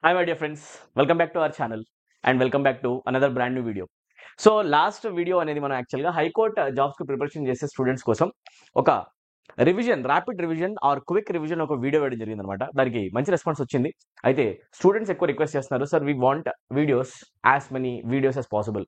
Hi, my dear friends. Welcome back to our channel and welcome back to another brand new video. So last video అనేది మనం యాక్చువల్గా high court జాబ్స్కి preparation చేసే students కోసం ఒక rapid revision or quick revision ఒక video వేయడం జరిగింది అనమాట. దానికి మంచి రెస్పాన్స్ వచ్చింది. అయితే స్టూడెంట్స్ ఎక్కువ రిక్వెస్ట్ చేస్తున్నారు, sir we want videos as many videos as possible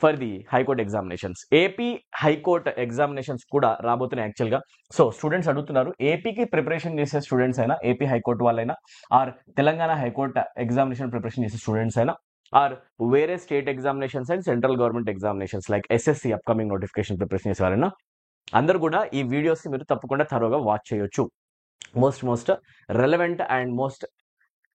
for the high court examinations. AP high court examinations కూడా రాబోతున్నాయి యాక్చువల్గా. సో స్టూడెంట్స్ అడుగుతున్నారు, ఏపీకి ప్రిపరేషన్ చేసే స్టూడెంట్స్ అయినా, ఏపీ హైకోర్టు వాళ్ళైనా, or Telangana high court examination preparation చేసే స్టూడెంట్స్ అయినా, ఆర్ వేరే state examinations and central government examinations like SSC upcoming notification preparation చేసేవారైనా అందరూ కూడా ఈ వీడియోస్ మీరు తప్పకుండా థరోగా వాచ్ చేయొచ్చు. Most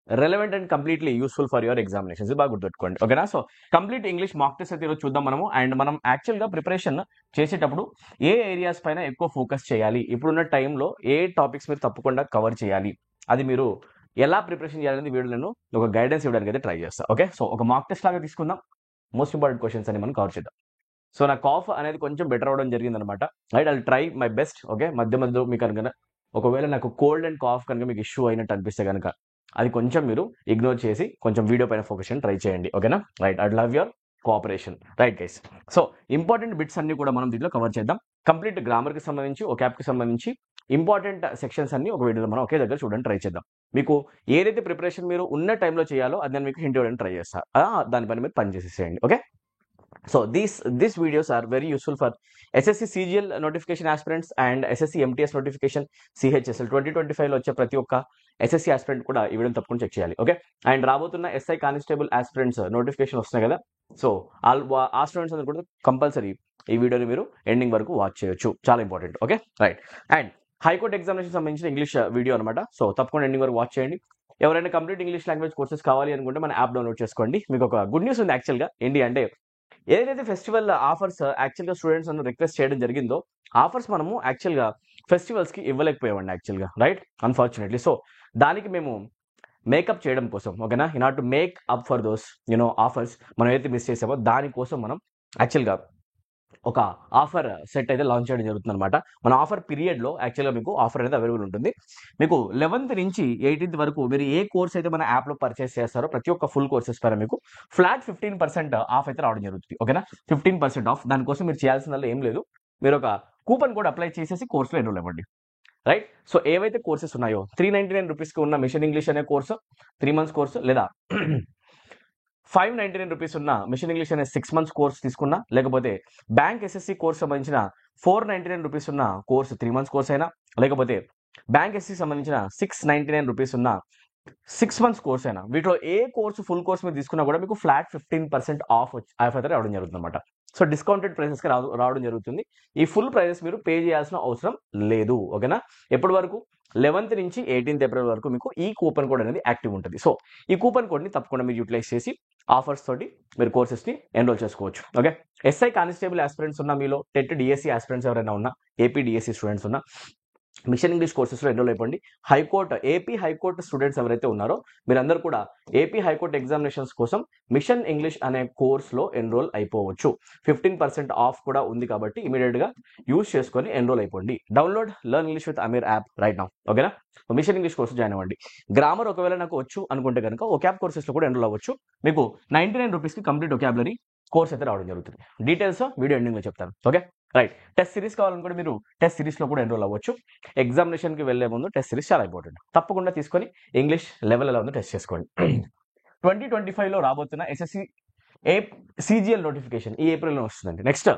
relevant and completely useful for your examinations. బాగా గుర్తుపెట్టుకోండి, ఓకేనా? So complete English mock test అయితే ఈరోజు చూద్దాం మనము. అండ్ మనం యాక్చువల్గా ప్రిపరేషన్ చేసేటప్పుడు ఏ ఏరియాస్ పైన ఎక్కువ ఫోకస్ చేయాలి, ఇప్పుడున్న టైంలో ఏ టాపిక్స్ మీరు తప్పకుండా కవర్ చేయాలి, అది మీరు ఎలా ప్రిపరేషన్ చేయాలనేది వీడియోలను ఒక గైడెన్స్ ఇవ్వడానికి అయితే ట్రై చేస్తా. ఓకే, సో ఒక మాక్ టెస్ట్ లాగా తీసుకుందాం. మోస్ట్ ఇంపార్టెంట్ క్వశ్చన్స్ అని మనం కవర్ చేద్దాం. సో నా కాఫ్ అనేది కొంచెం బెటర్ అవడం జరిగింది అనమాట. Right, I try my best. Okay, మధ్యలో మీకు కనుక ఒకవేళ నాకు కోల్డ్ అండ్ కాఫ్ కనుక మీకు ఇష్యూ అయినట్టు అనిపిస్తే కనుక అది కొంచెం మీరు ఇగ్నోర్ చేసి కొంచెం వీడియో పైన ఫోకస్ చేయడం ట్రై చేయండి, ఓకేనా? Right, I love your cooperation. Right guys, so important bits అన్ని కూడా మనం దీంట్లో కవర్ చేద్దాం. కంప్లీట్ గ్రామర్కి సంబంధించి, OCAPకి సంబంధించి ఇంపార్టెంట్ సెక్షన్స్ అన్ని ఒక వీడియోలో మనం ఒకే దగ్గర చూడడానికి ట్రై చేద్దాం. మీకు ఏదైతే ప్రిపరేషన్ మీరు ఉన్న టైంలో చేయాలో అది నేను మీకు హింట్ ఇవ్వడానికి ట్రై చేస్తా. దానిపైన మీరు పని చేసేసేయండి, okay? So these videos are very useful for SSC CGL notification aspirants and SSC MTS notification CHSL 2025 లో వచ్చే ప్రతి ఒక్క SSC aspirant కూడా ఈ వీడియోని తప్పకుండా చెక్ చేయాలి, ఓకే? అండ్ రాబోతున్న SI కానిస్టేబుల్ aspirants నోటిఫికేషన్ వస్తున్నాయి కదా, సో ఆ స్టూడెంట్స్ అందరూ కూడా కంపల్సరీ ఈ వీడియోని మీరు ఎండింగ్ వరకు వాచ్ చేయొచ్చు. చాలా important, okay? Right, and high court examination సంబంధించిన ఇంగ్లీష్ వీడియో అనమాట. సో తప్పకుండా ఎండింగ్ వరకు వాచ్ చేయండి. ఎవరైనా కంప్లీట్ ఇంగ్లీష్ లాంగ్వేజ్ కోర్సెస్ కావాలి అనుకుంటే మన యాప్ డౌన్లోడ్ చేసుకోండి. మీకు ఒక గుడ్ న్యూస్ ఉంది యాక్చువల్గా. ఏంటి అంటే, ఏదైతే ఫెస్టివల్ ఆఫర్స్ యాక్చువల్గా స్టూడెంట్స్ అನ್ನು రిక్వెస్ట్ చేయడం జరిగిందో, ఆఫర్స్ మనము యాక్చువల్గా ఫెస్టివల్స్కి ఇవ్వలేకపోయామండి యాక్చువల్గా, రైట్, అన్ఫార్చునేట్లీ. సో దానికి మేము మేకప్ చేయడం కోసం, ఓకేనా, in order to make up for those offers మనం ఏదైతే మిస్ చేసామో దానికోసం మనం యాక్చువల్గా ఒక ఆఫర్ సెట్ అయితే లాంచ్ చేయడం జరుగుతుంది అనమాట. మన ఆఫర్ పీరియడ్లో యాక్చువల్గా మీకు ఆఫర్ అనేది అవైలబుల్ ఉంటుంది. మీకు 11th నుంచి 18th వరకు మీరు ఏ కోర్స్ అయితే మన యాప్లో పర్చేస్ చేస్తారో ప్రతి ఒక్క ఫుల్ కోర్సెస్ పైన మీకు ఫ్లాట్ 15% ఆఫ్ అయితే రావడం జరుగుతుంది, ఓకేనా? 15% ఆఫ్. దానికోసం మీరు చేయాల్సిందల్లా ఏం లేదు, మీరు ఒక కూపన్ కోడ్ అప్లై చేసేసి కోర్సులో ఎన్రోల్ అవ్వండి, రైట్? సో ఏవైతే కోర్సెస్ ఉన్నాయో 399 రూపీస్కి ఉన్న మిషన్ ఇంగ్లీష్ అనే కోర్సు 3 months కోర్సు, లేదా 599 రూపీస్ ఉన్న మిషన్ ఇంగ్లీష్ అనే 6 months కోర్స్ తీసుకున్నా, లేకపోతే బ్యాంక్ SSC కోర్స్ సంబంధించిన 499 రూపీస్ ఉన్న కోర్స్ 3 months కోర్స్ అయినా, లేకపోతే బ్యాంక్ SSC సంబంధించిన 699 రూపీస్ ఉన్న 6 months కోర్స్ అయినా, వీటిలో ఏ కోర్సు ఫుల్ కోర్స్ మీరు తీసుకున్నా కూడా మీకు ఫ్లాట్ 15% ఆఫ్ అయితే రావడం జరుగుతుంది అనమాట. సో డిస్కౌంటెడ్ ప్రైసెస్కి రావడం జరుగుతుంది. ఈ ఫుల్ ప్రైసెస్ మీరు పే చేయాల్సిన అవసరం లేదు, ఓకేనా? ఎప్పటి వరకు? 11th నుంచి 18th April వరకు మీకు ఈ కూపన్ కోడ్ అనేది యాక్టివ్ ఉంటుంది. సో ఈ కూపన్ కోడ్ని తప్పకుండా మీరు యూటిలైజ్ చేసి ఆఫర్స్ తోటి మీరు కోర్సెస్ని ఎన్రోల్ చేసుకోవచ్చు, ఓకే? SI కానిస్టేబుల్ ఆస్పిరెంట్స్ ఉన్న మీలో, టెట్ DSC ఆస్పిరెంట్స్ ఎవరైనా ఉన్నా, AP DSC స్టూడెంట్స్ ఉన్నా, మిషన్ ఇంగ్లీష్ కోర్సెస్లో ఎన్రోల్ అయిపోండి. ఏపీ హైకోర్టు స్టూడెంట్స్ ఎవరైతే ఉన్నారో మీరందరూ కూడా ఏపీ హైకోర్టు ఎగ్జామినేషన్స్ కోసం మిషన్ ఇంగ్లీష్ అనే కోర్స్లో ఎన్రోల్ అయిపోవచ్చు. 15% ఆఫ్ కూడా ఉంది కాబట్టి ఇమీడియట్గా యూజ్ చేసుకొని ఎన్రోల్ అయిపోండి. Download learn English with Aamir app right now, ఓకేనా? మిషన్ ఇంగ్లీష్ కోర్సు జాయిన్ అవ్వండి. గ్రామర్ ఒకవేళ నాకు వచ్చు అనుకుంటే కనుక OCAP కోర్సెస్లో కూడా ఎన్రోల్ అవ్వచ్చు. మీకు 99 రూపీస్కి కంప్లీట్ ఒకాబులరీ కోర్స్ అయితే రావడం జరుగుతుంది. డీటెయిల్స్ వీడియో ఎండింగ్లో చెప్తాను, ఓకే? రైట్, టెస్ట్ సిరీస్ కావాలనుకుంటే మీరు టెస్ట్ సిరీస్లో కూడా ఎన్రోల్ అవ్వచ్చు. ఎగ్జామినేషన్కి వెళ్ళే ముందు టెస్ట్ సిరీస్ చాలా ఇంపార్టెంట్. తప్పకుండా తీసుకొని ఇంగ్లీష్ లెవెల్ ఎలా ఉందో టెస్ట్ చేసుకోండి. 2025లో రాబోతున్న SSC CGL నోటిఫికేషన్ ఈ ఏప్రిల్లో వస్తుందండి. Next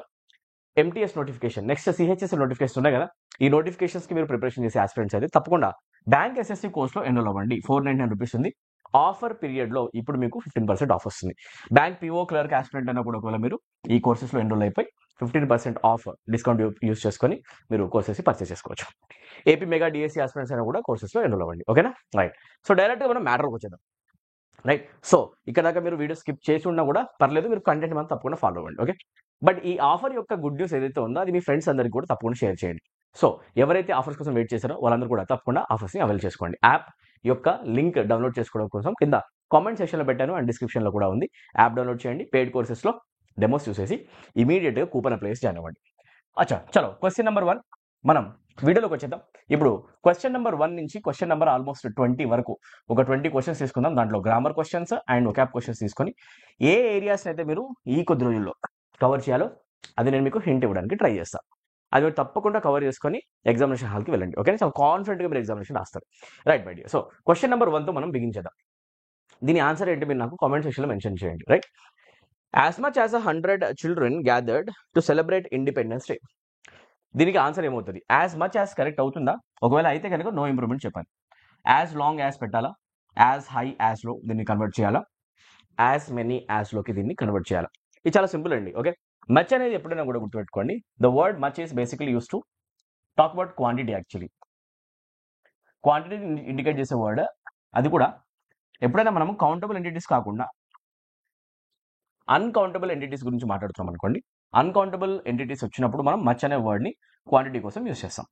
MTS notification, next CHSL notification ఉన్నాయి కదా, ఈ నోటిఫికేషన్స్కి మీరు ప్రిపరేషన్ చేసే ఆస్పిరెంట్స్ అయితే తప్పకుండా బ్యాంక్ SSC కోర్స్లో ఎన్రోల్ అవ్వండి. 499 రూపీస్ ఉంది. ఆఫర్ పీరియడ్లో ఇప్పుడు మీకు 15% ఆఫ్ వస్తుంది. బ్యాంక్ PO క్లర్క్ ఆస్పిరెంట్ అయినా కూడా ఒకవేళ మీరు ఈ కోర్సెస్లో ఎన్రోల్ అయిపోయి 15% ఆఫ్ డిస్కౌంట్ యూస్ చేసుకొని మీరు కోర్సెస్ పర్చేస్ చేసుకోవచ్చు. AP మెగా DSC ఆస్పిరెంట్స్ అయినా కూడా కోర్సెస్లో ఎన్రోల్ అవ్వండి, ఓకేనా? రైట్, సో డైరెక్ట్గా మనం మ్యాటర్కి వచ్చేద్దాం. రైట్, సో ఇక్కడ దాకా మీరు వీడియో స్కిప్ చేసి ఉన్నా కూడా పర్లేదు, మీరు కంటెంట్ మనం తప్పకుండా ఫాలో అవ్వండి, ఓకే? బట్ ఈ ఆఫర్ యొక్క గుడ్ న్యూస్ ఏదైతే ఉందో అది మీ ఫ్రెండ్స్ అందరికీ కూడా తప్పకుండా షేర్ చేయండి. సో ఎవరైతే ఆఫర్స్ కోసం వెయిట్ చేశారో వాళ్ళందరూ కూడా తప్పకుండా ఆఫర్స్ని అవైల్ చేసుకోండి. యాప్ యొక్క లింక్ డౌన్లోడ్ చేసుకోవడం కోసం కింద కామెంట్ సెక్షన్లో పెట్టాను అండ్ డిస్క్రిప్షన్లో కూడా ఉంది. యాప్ డౌన్లోడ్ చేయండి. పెయిడ్ కోర్సెస్లో డెమోస్ చూసేసి ఇమీడియట్గా కూపన్ అప్లై చేసి జాయిన్ అవ్వండి. అచ్చా, చలో క్వశ్చన్ నెంబర్ 1 మనం వీడియోలోకి వచ్చేద్దాం. ఇప్పుడు క్వశ్చన్ నెంబర్ 1 నుంచి క్వశ్చన్ నెంబర్ ఆల్మోస్ట్ 20 వరకు ఒక 20 క్వశ్చన్స్ తీసుకుందాం. దాంట్లో grammar questions and vocab questions తీసుకొని ఏ ఏరియాస్ అయితే మీరు ఈ కొద్ది రోజుల్లో కవర్ చేయాలో అది నేను మీకు హింట్ ఇవ్వడానికి ట్రై చేస్తాను. అది మీరు తప్పకుండా కవర్ చేసుకొని ఎగ్జామినేషన్ హాల్కి వెళ్ళండి. ఓకే, చాలా కాన్ఫిడెంట్గా మీరు ఎగ్జామినేషన్ రాస్తారు. Right bye dear. So question number 1తో మనం బిగిన్ చేద్దాం. దీని ఆన్సర్ ఏంటి మీరు నాకు కామెంట్ సెక్షన్లో మెన్షన్ చేయండి. Right, as much as 100 children gathered to celebrate independence day. దీనికి ఆన్సర్ ఏమవుతుంది? యాజ్ మచ్ యాజ్ కరెక్ట్ అవుతుందా? ఒకవేళ అయితే కనుక నో ఇంప్రూవ్మెంట్ చెప్పాలి. యాజ్ లాంగ్ యాజ్ పెట్టాలా? యాజ్ హై యాజ్ లో దీన్ని కన్వర్ట్ చేయాలా? యాజ్ మెనీ యాజ్ లోకి దీన్ని కన్వర్ట్ చేయాలా? ఇది చాలా సింపుల్ అండి. ఓకే, మచ్ అనేది ఎప్పుడైనా కూడా గుర్తుపెట్టుకోండి. The word much is basically use to talk about quantity. Actually quantity indicate చేసే వర్డ్. అది కూడా ఎప్పుడైనా మనం కౌంటబుల్ ఎంటిటీస్ కాకుండా అన్కౌంటబుల్ ఎంటిటీస్ గురించి మాట్లాడుతున్నాం అనుకోండి. అన్కౌంటబుల్ ఎంటిటీస్ వచ్చినప్పుడు మనం మచ్ అనే వర్డ్ని క్వాంటిటీ కోసం యూస్ చేస్తాం.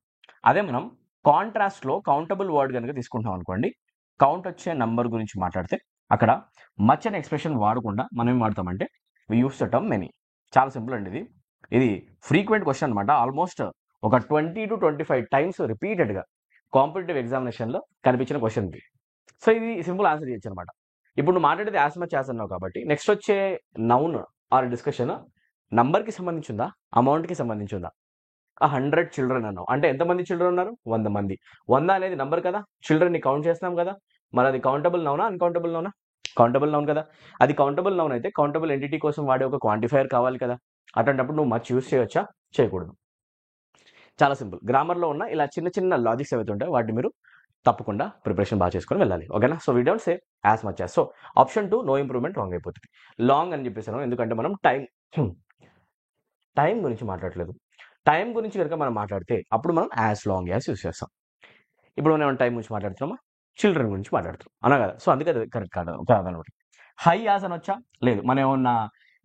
అదే మనం కాంట్రాస్ట్లో కౌంటబుల్ వర్డ్ కనుక తీసుకుంటాం అనుకోండి, కౌంట్ వచ్చే నంబర్ గురించి మాట్లాడితే అక్కడ మచ్ అనే ఎక్స్ప్రెషన్ వాడకుండా మనం ఏం వాడతామంటే వి యూస్ ద టర్మ్ మెనీ. చాలా సింపుల్ అండి. ఇది ఫ్రీక్వెంట్ క్వశ్చన్ అనమాట. ఆల్మోస్ట్ ఒక 20 to 25 టైమ్స్ రిపీటెడ్గా కాంపిటేటివ్ ఎగ్జామినేషన్లో కనిపించిన క్వశ్చన్ ఇది. సో ఇది సింపుల్ ఆన్సర్ చేయొచ్చు అనమాట. ఇప్పుడు నువ్వు మాట్లాడేది యాజ్ మచ్ యాజ్ అన్నావు కాబట్టి నెక్స్ట్ వచ్చే నౌన్ ఆర్ డిస్కషన్ నంబర్కి సంబంధించి ఉందా, అమౌంట్కి సంబంధించి ఉందా? 100 చిల్డ్రన్ అన్నావు అంటే ఎంతమంది చిల్డ్రన్ ఉన్నారు? 100 మంది. 100 అనేది నంబర్ కదా, చిల్డ్రన్ని కౌంట్ చేస్తాం కదా. మరి అది కౌంటబుల్ నౌనా అన్కౌంటబుల్ నౌనా? కౌంటబుల్ నౌన్ కదా. అది కౌంటబుల్ నౌన్ అయితే కౌంటబుల్ ఎంటిటీ కోసం వాడే ఒక క్వాంటిఫైయర్ కావాలి కదా. అటువంటిప్పుడు నువ్వు మచ్ యూస్ చేయొచ్చా? చేయకూడదు. చాలా సింపుల్. గ్రామర్లో ఉన్న ఇలా చిన్న చిన్న లాజిక్స్ ఏవైతే ఉంటాయో వాటిని మీరు తప్పకుండా ప్రిపరేషన్ బాగా చేసుకొని వెళ్ళాలి. ఓకేనా? So we don't say as much as. So option 2 no improvement wrong అయిపోతుంది. లాంగ్ అని చెప్పేసాను ఎందుకంటే మనం టైం గురించి మాట్లాడలేదు. టైం గురించి కనుక మనం మాట్లాడితే అప్పుడు మనం యాజ్ లాంగ్ యాజ్ యూస్ చేస్తాం. ఇప్పుడు మనం టైం గురించి మాట్లాడుతున్నామా, చిల్డ్రన్ గురించి మాట్లాడుతున్నాం అనా కదా. సో అందుకే అది కరెక్ట్ కాదనమాట. హై యాజ్ అనొచ్చా? లేదు. మనం ఏమన్నా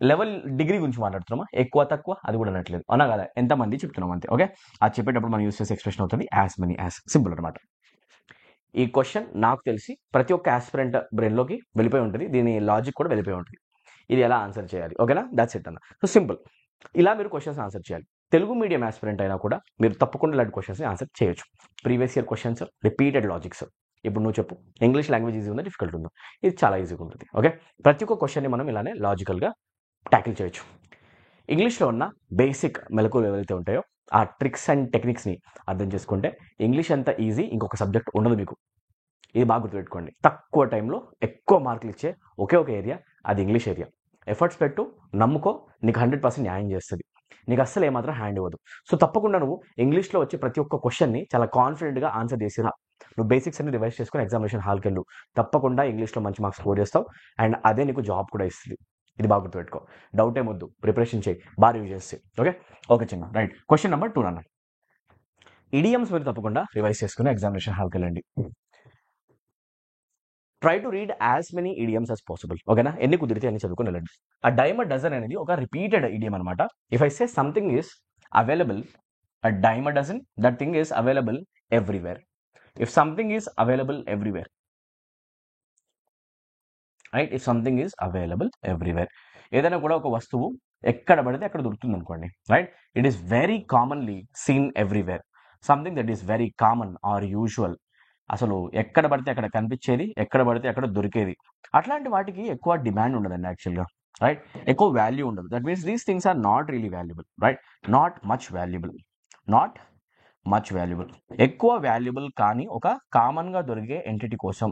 లెవెల్ డిగ్రీ గురించి మాట్లాడుతున్నామా, ఎక్కువ తక్కువ అది కూడా అనట్లేదు అనా కదా. ఎంతమంది చెప్తున్నాం అంతే. ఓకే, అది చెప్పేటప్పుడు మనం యూస్ చేసే ఎక్స్ప్రెషన్ అవుతుంది యాజ్ మెనీ యాజ్. సింపుల్ అనమాట. ఈ క్వశ్చన్ నాకు తెలిసి ప్రతి ఒక్క ఆస్పిరెంట్ బ్రెయిన్లోకి వెళ్ళిపోయి ఉంటుంది. దీని లాజిక్ కూడా వెళ్ళిపోయి ఉంటుంది. ఇది ఎలా ఆన్సర్ చేయాలి? ఓకేనా? దాట్స్ ఇట్ అన్న. So simple. ఇలా మీరు క్వశ్చన్స్ ఆన్సర్ చేయాలి. తెలుగు మీడియం ఆస్పిరెంట్ అయినా కూడా మీరు తప్పకుండా ఇలాంటి క్వశ్చన్స్ని ఆన్సర్ చేయొచ్చు. Previous year questions, repeated logics. ఇప్పుడు నువ్వు చెప్పు, ఇంగ్లీష్ లాంగ్వేజ్ ఈజీ ఉందా డిఫికల్ట్ ఉందా? ఇది చాలా ఈజీగా ఉంటుంది. ఓకే, ప్రతి ఒక్క క్వశ్చన్ని మనం ఇలానే లాజికల్గా ట్యాకిల్ చేయొచ్చు. ఇంగ్లీష్లో ఉన్న బేసిక్ మెలకువలు ఏవైతే ఉంటాయో ఆ ట్రిక్స్ అండ్ టెక్నిక్స్ని అర్థం చేసుకుంటే ఇంగ్లీష్ అంత ఈజీ ఇంకొక సబ్జెక్ట్ ఉండదు మీకు. ఇది బాగా గుర్తుపెట్టుకోండి. తక్కువ టైంలో ఎక్కువ మార్కులు ఇచ్చే ఒకే ఒక ఏరియా అది ఇంగ్లీష్ ఏరియా. ఎఫర్ట్స్ పెట్టు, నమ్ముకో, నీకు 100% న్యాయం చేస్తుంది. నీకు అస్సలు ఏమాత్రం హ్యాండ్ ఇవ్వదు. సో తప్పకుండా నువ్వు ఇంగ్లీష్లో వచ్చే ప్రతి ఒక్క క్వశ్చన్ని చాలా కాన్ఫిడెంట్గా ఆన్సర్ చేసిరా. నువ్వు బేసిక్స్ అన్ని రివైజ్ చేసుకుని ఎగ్జామినేషన్ హాల్కి వెళ్ళు. తప్పకుండా ఇంగ్లీష్లో మంచి మార్క్స్ స్కోర్ చేస్తావు అండ్ అదే నీకు జాబ్ కూడా ఇస్తుంది. ఇది బాగా గుర్తుపెట్టుకో. డౌట్ ఏమొద్దు, ప్రిపరేషన్ చేయి, బాగా రివ్యూ చేస్తే. ఓకే చిన్న. రైట్, క్వశ్చన్ నెంబర్ 2 అన్న. ఇడియమ్స్ మీరు తప్పకుండా రివైజ్ చేసుకుని ఎగ్జామినేషన్ హాల్కి వెళ్ళండి. Try to read as many idioms as possible. ఓకేనా? ఎన్ని కుదిరితే అన్ని చదువుకొని వెళ్ళండి. ఆ డైమ్ అ డజన్ అనేది ఒక రిపీటెడ్ ఇడియం అనమాట. If I say something is available, a dime a dozen, that thing is available everywhere. If something is available everywhere, right, if something is available everywhere, ఏదైనా కూడా ఒక వస్తువు ఎక్కడ పడితే అక్కడ దొరుకుతుంది అనుకోండి. Right, it is very commonly seen everywhere. Something that is very common or usual, అసలు ఎక్కడ పడితే అక్కడ కనిపించేది, ఎక్కడ పడితే అక్కడ దొరికేది. అట్లాంటి వాటికి ఎక్కువ డిమాండ్ ఉండదండి యాక్చువల్గా. రైట్, ఎక్కువ వాల్యూ ఉండదు. That means these things are not really valuable. Right, not much valuable, not much valuable. ఎక్కువ వాల్యుబుల్ కానీ ఒక కామన్గా దొరికే ఎంటిటీ కోసం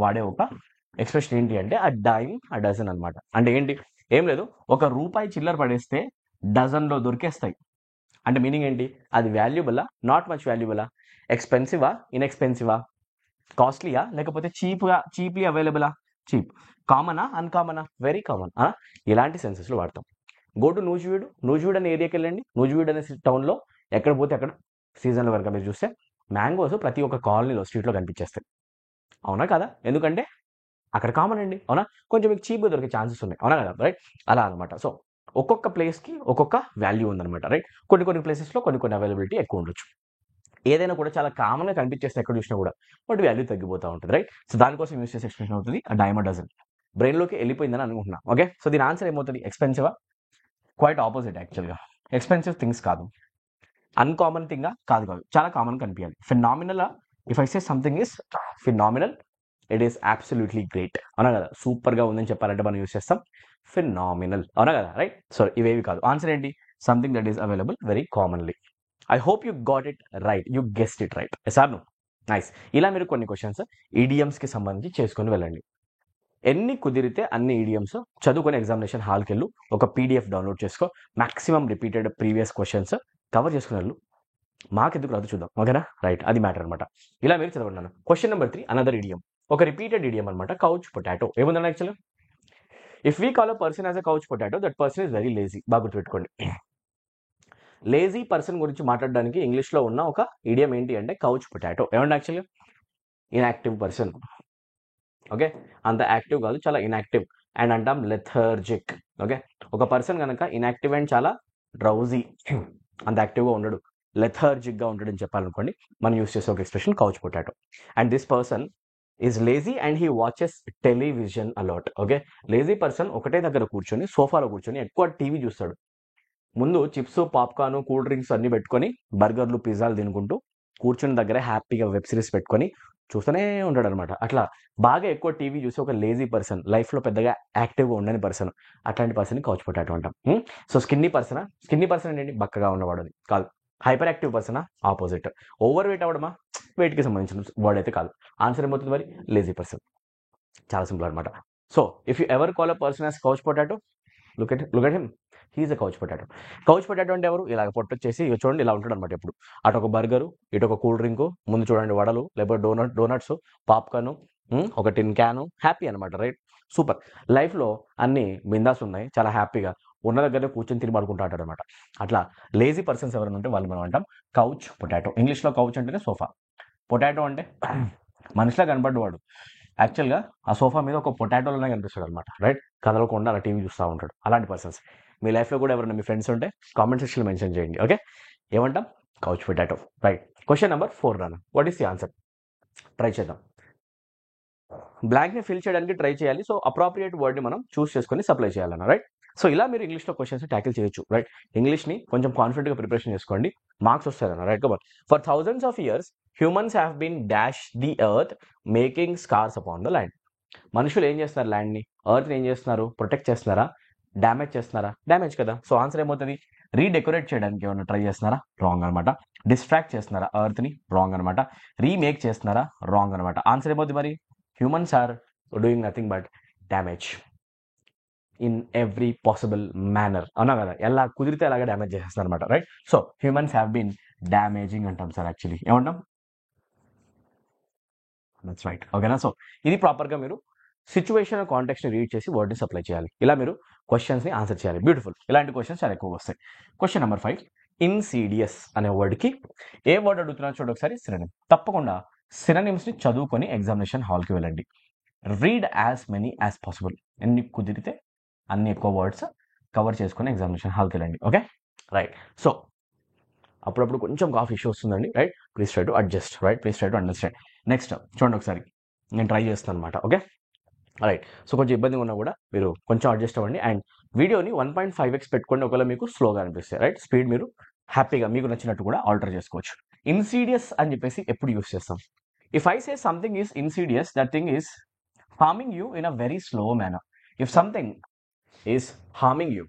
వాడే ఒక ఎక్స్ప్రెషన్ ఏంటి అంటే ఆ డైమ్ ఆ డజన్ అనమాట. అంటే ఏంటి? ఏం లేదు, ₹1 చిల్లర పడేస్తే డజన్లో దొరికేస్తాయి. అంటే మీనింగ్ ఏంటి? అది వాల్యుబులా, నాట్ మచ్ వాల్యుబులా, ఎక్స్పెన్సివా, ఇన్ఎక్స్పెన్సివా, కాస్ట్లీయా, లేకపోతే చీప్లీ అవైలబులా, చీప్, కామనా, అన్కామనా, వెరీ కామన్. ఇలాంటి సెన్సెస్లో వాడతాం. గో టు నూజివీడ్ అనే ఏరియాకి వెళ్ళండి. నూజివీడ్ అనే టౌన్లో ఎక్కడ పోతే అక్కడ సీజన్లో కనుక మీరు చూస్తే మ్యాంగోస్ ప్రతి ఒక్క కాలనీలో స్ట్రీట్లో కనిపించేస్తాయి. అవునా కదా? ఎందుకంటే అక్కడ కామన్ అండి. అవునా? కొంచెం మీకు చీప్గా దొరికే ఛాన్సెస్ ఉన్నాయి. అవునా కదా? రైట్, అలా అనమాట. సో ఒక్కొక్క ప్లేస్కి ఒక్కొక్క వాల్యూ ఉందన్నమాట. రైట్, కొన్ని ప్లేసెస్లో కొన్ని అవైలబిలిటీ ఎక్కువ ఉండొచ్చు. ఏదైనా కూడా చాలా కామన్గా కనిపించేస్తే ఎక్కడ చూసినా కూడా వాటి వాల్యూ తగ్గిపోతూ ఉంటుంది. రైట్, సో దానికోసం యూస్ చేసే ఎక్స్ప్రెషన్ అవుతుంది ఆ డైమ్ అ డజన్. బ్రెయిన్లోకి వెళ్ళిపోయిందని అనుకుంటున్నా. ఓకే, సో దీని ఆన్సర్ ఏమవుతుంది? ఎక్స్పెన్సివా? క్వైట్ ఆపోజిట్ యాక్చువల్గా. ఎక్స్పెన్సివ్ థింగ్స్ కాదు, అన్కామన్ థింగా కాదు, చాలా కామన్ కనిపించాలి. Phenomenal, if I say something is phenomenal, it is absolutely great, అవునా కదా. సూపర్గా ఉందని చెప్పాలంటే మనం యూస్ చేస్తాం ఫినామినల్, అవునా కదా, రైట్. సో ఇవేవి కాదు. ఆన్సర్ ఏంటి? Something that is available very commonly. I hope you got it right, you guessed it right. Yes or no? Nice. ఇలా మీరు కొన్ని క్వశ్చన్స్ ఈడియమ్స్కి సంబంధించి చేసుకొని వెళ్ళండి. ఎన్ని కుదిరితే అన్ని ఈడియమ్స్ చదువుకొని ఎగ్జామినేషన్ హాల్కి వెళ్ళు, ఒక పీడిఎఫ్ డౌన్లోడ్ చేసుకో, maximum repeated previous questions cover చేసుకుని వెళ్ళు. మాకెందుకు రాదు చూద్దాం, ఓకేనా, రైట్. అది మ్యాటర్ అనమాట. ఇలా మీరు చదవండి. క్వశ్చన్ నెంబర్ 3, అనదర్ ఇడియం, ఒక రిపీటెడ్ ఇడియం అనమాట, కౌచ్ పొటాటో. ఏముందండి యాక్చువల్గా? If we call a person as a couch potato, that person is very lazy. బాగా గుర్తుపెట్టుకోండి. లేజీ పర్సన్ గురించి మాట్లాడడానికి ఇంగ్లీష్లో ఉన్న ఒక ఇడియం ఏంటి అంటే కౌచ్ పొటాటో. ఏమండి యాక్చువల్గా? Inactive person. ఓకే, అంత యాక్టివ్ కాదు, చాలా ఇన్యాక్టివ్. అండ్ అంటాం లెథర్జిక్. ఓకే, ఒక పర్సన్ కనుక ఇన్యాక్టివ్ అండ్ చాలా డ్రౌజీ, అంత యాక్టివ్గా ఉండడు, లెథర్జిక్గా ఉంటాడని చెప్పాలనుకోండి, మనం యూస్ చేసే ఒక expression couch potato. And this person is lazy and he watches television a lot. Okay, lazy person ఒకటే దగ్గర కూర్చొని, సోఫాలో కూర్చొని ఎక్కువ టీవీ చూస్తాడు. ముందు చిప్స్, పాప్కార్న్, కూల్ డ్రింక్స్ అన్ని పెట్టుకొని, బర్గర్లు, పిజ్జాలు తినుకుంటూ కూర్చుని దగ్గర హ్యాపీగా వెబ్ సిరీస్ పెట్టుకొని చూస్తూనే ఉంటాడు అనమాట. అట్లా బాగా ఎక్కువ టీవీ చూసి ఒక లేజీ పర్సన్, లైఫ్లో పెద్దగా యాక్టివ్గా ఉండని పర్సన్, అట్లాంటి పర్సన్ కౌచ్ పొటాటో అంటాం. సో స్కిన్నీ పర్సన్ ఏంటి? బక్కగా ఉన్నవాడు అని కాదు. హైపర్ యాక్టివ్ పర్సనా? ఆపోజిట్. ఓవర్ వెయిట్ అవ్వడమా? వెయిట్కి సంబంధించిన వర్డ్ అయితే కాదు. ఆన్సర్ ఏమవుతుంది మరి? Lazy person. చాలా సింపుల్ అనమాట. So if you ever call a person as couch potato, look at him, he's a couch potato. Couch potato అంటే ఎవరు? ఇలా పొట్టొచ్చేసి చూడండి ఇలా ఉంటాడు అనమాట. ఎప్పుడు అటు ఒక బర్గరు, ఇటు ఒక కూల్ డ్రింకు, ముందు చూడండి వడలు, లేకపోతే డోనట్స్, పాప్కార్న్, ఒక టిన్ క్యాను, హ్యాపీ అనమాట, రైట్. సూపర్. లైఫ్లో అన్ని బిందాస్ ఉన్నాయి, చాలా హ్యాపీగా ఉన్న దగ్గర కూర్చొని తిని పడుకుంటూ ఉంటాడు అనమాట. అట్లా లేజీ పర్సన్స్ ఎవరైనా ఉంటే వాళ్ళు మనం అంటాం కౌచ్ పొటాటో. ఇంగ్లీష్లో కౌచ్ అంటేనే సోఫా, పొటాటో అంటే మనిషిలా కనపడ్డవాడు. యాక్చువల్గా ఆ సోఫా మీద ఒక పొటాటోలోనే కనిపిస్తాడు అనమాట, రైట్. కదలకుండా అలా టీవీ చూస్తూ ఉంటాడు. అలాంటి పర్సన్స్ మీ లైఫ్లో కూడా ఎవరైనా మీ ఫ్రెండ్స్ ఉంటే కామెంట్ సెక్షన్లో మెన్షన్ చేయండి. ఓకే, ఏమంటాం? Couch potato, right. Question number 4 రాను. What is the answer? Try చేద్దాం. బ్లాంక్ని ఫిల్ చేయడానికి ట్రై చేయాలి. సో అప్రాప్రియేట్ వర్డ్ని మనం చూస్ చేసుకొని సప్లై చేయాలన్న, రైట్. సో ఇలా మీరు ఇంగ్లీష్లో క్వశ్చన్స్ ట్యాకిల్ చేయొచ్చు, రైట్. ఇంగ్లీష్ని కొంచెం కాన్ఫిడెంట్గా ప్రిపరేషన్ చేసుకోండి, మార్క్స్ వస్తాయన్న, రైట్. కబర్ for thousands of years humans have been dash the earth making scars upon the land. మనుషులు ఏం చేస్తున్నారు? ల్యాండ్ని, ఎర్త్ని ఏం చేస్తున్నారు? ప్రొటెక్ట్ చేస్తున్నారా? డ్యామేజ్ చేస్తున్నారా? డ్యామేజ్ కదా. సో ఆన్సర్ ఏమవుతుంది? రీడెకరేట్ చేయడానికి ఏమైనా ట్రై చేస్తున్నారా? రాంగ్ అనమాట. డిస్ట్రాక్ట్ చేస్తున్నారా ఎర్త్ని? రాంగ్ అనమాట. రీమేక్ చేస్తున్నారా? రాంగ్ అనమాట. ఆన్సర్ ఏమవుతుంది మరి? Humans are doing nothing but damage in every possible manner, అవునా కదా. ఎలా కుదిరితే అలాగే డ్యామేజ్ చేసేస్తున్నారు అనమాట, right. So humans have been damaging అంటాం సార్, యాక్చువల్లీ ఏమంటాం? దట్స్ రైట్, ఓకేనా. సో ఇది ప్రాపర్గా మీరు సిచ్యువేషన్ కాంటెక్స్ని రీడ్ చేసి వర్డ్ని సప్లై చేయాలి. ఇలా మీరు క్వశ్చన్స్ని ఆన్సర్ చేయాలి. బ్యూటిఫుల్. ఇలాంటి క్వశ్చన్స్ చాలా ఎక్కువ వస్తాయి. క్వశ్చన్ నెంబర్ 5, ఇన్సీడియస్ అనే వర్డ్కి ఏ వర్డ్ అడుగుతున్నా చూడండి ఒకసారి. సినోనిమ్. తప్పకుండా సినోనిమ్స్ని చదువుకొని ఎగ్జామినేషన్ హాల్కి వెళ్ళండి. Read as many as possible. ఎన్ని కుదిరితే అన్ని ఎక్కువ వర్డ్స్ కవర్ చేసుకొని ఎగ్జామినేషన్ హాల్కి వెళ్ళండి. Okay, right. సో అప్పుడప్పుడు కొంచెం కాఫ్ ఇష్యూ వస్తుందండి, right. Please try to adjust, right. Please try to understand. Next చూడండి ఒకసారి, నేను ట్రై చేస్తాను అనమాట. Okay, right. సో కొంచెం ఇబ్బందిగా ఉన్నా కూడా మీరు కొంచెం అడ్జస్ట్ అవ్వండి. అండ్ వీడియోని 1.5x పెట్టుకోండి, ఒకవేళ మీకు స్లోగా అనిపిస్తే, రైట్. స్పీడ్ మీరు హ్యాపీగా మీకు నచ్చినట్టు కూడా ఆల్టర్ చేసుకోవచ్చు. ఇన్సీడియస్ అని చెప్పేసి ఎప్పుడు యూస్ చేస్తాం? If I say something is Insidious, that thing is harming you in a very slow manner. If something is harming you,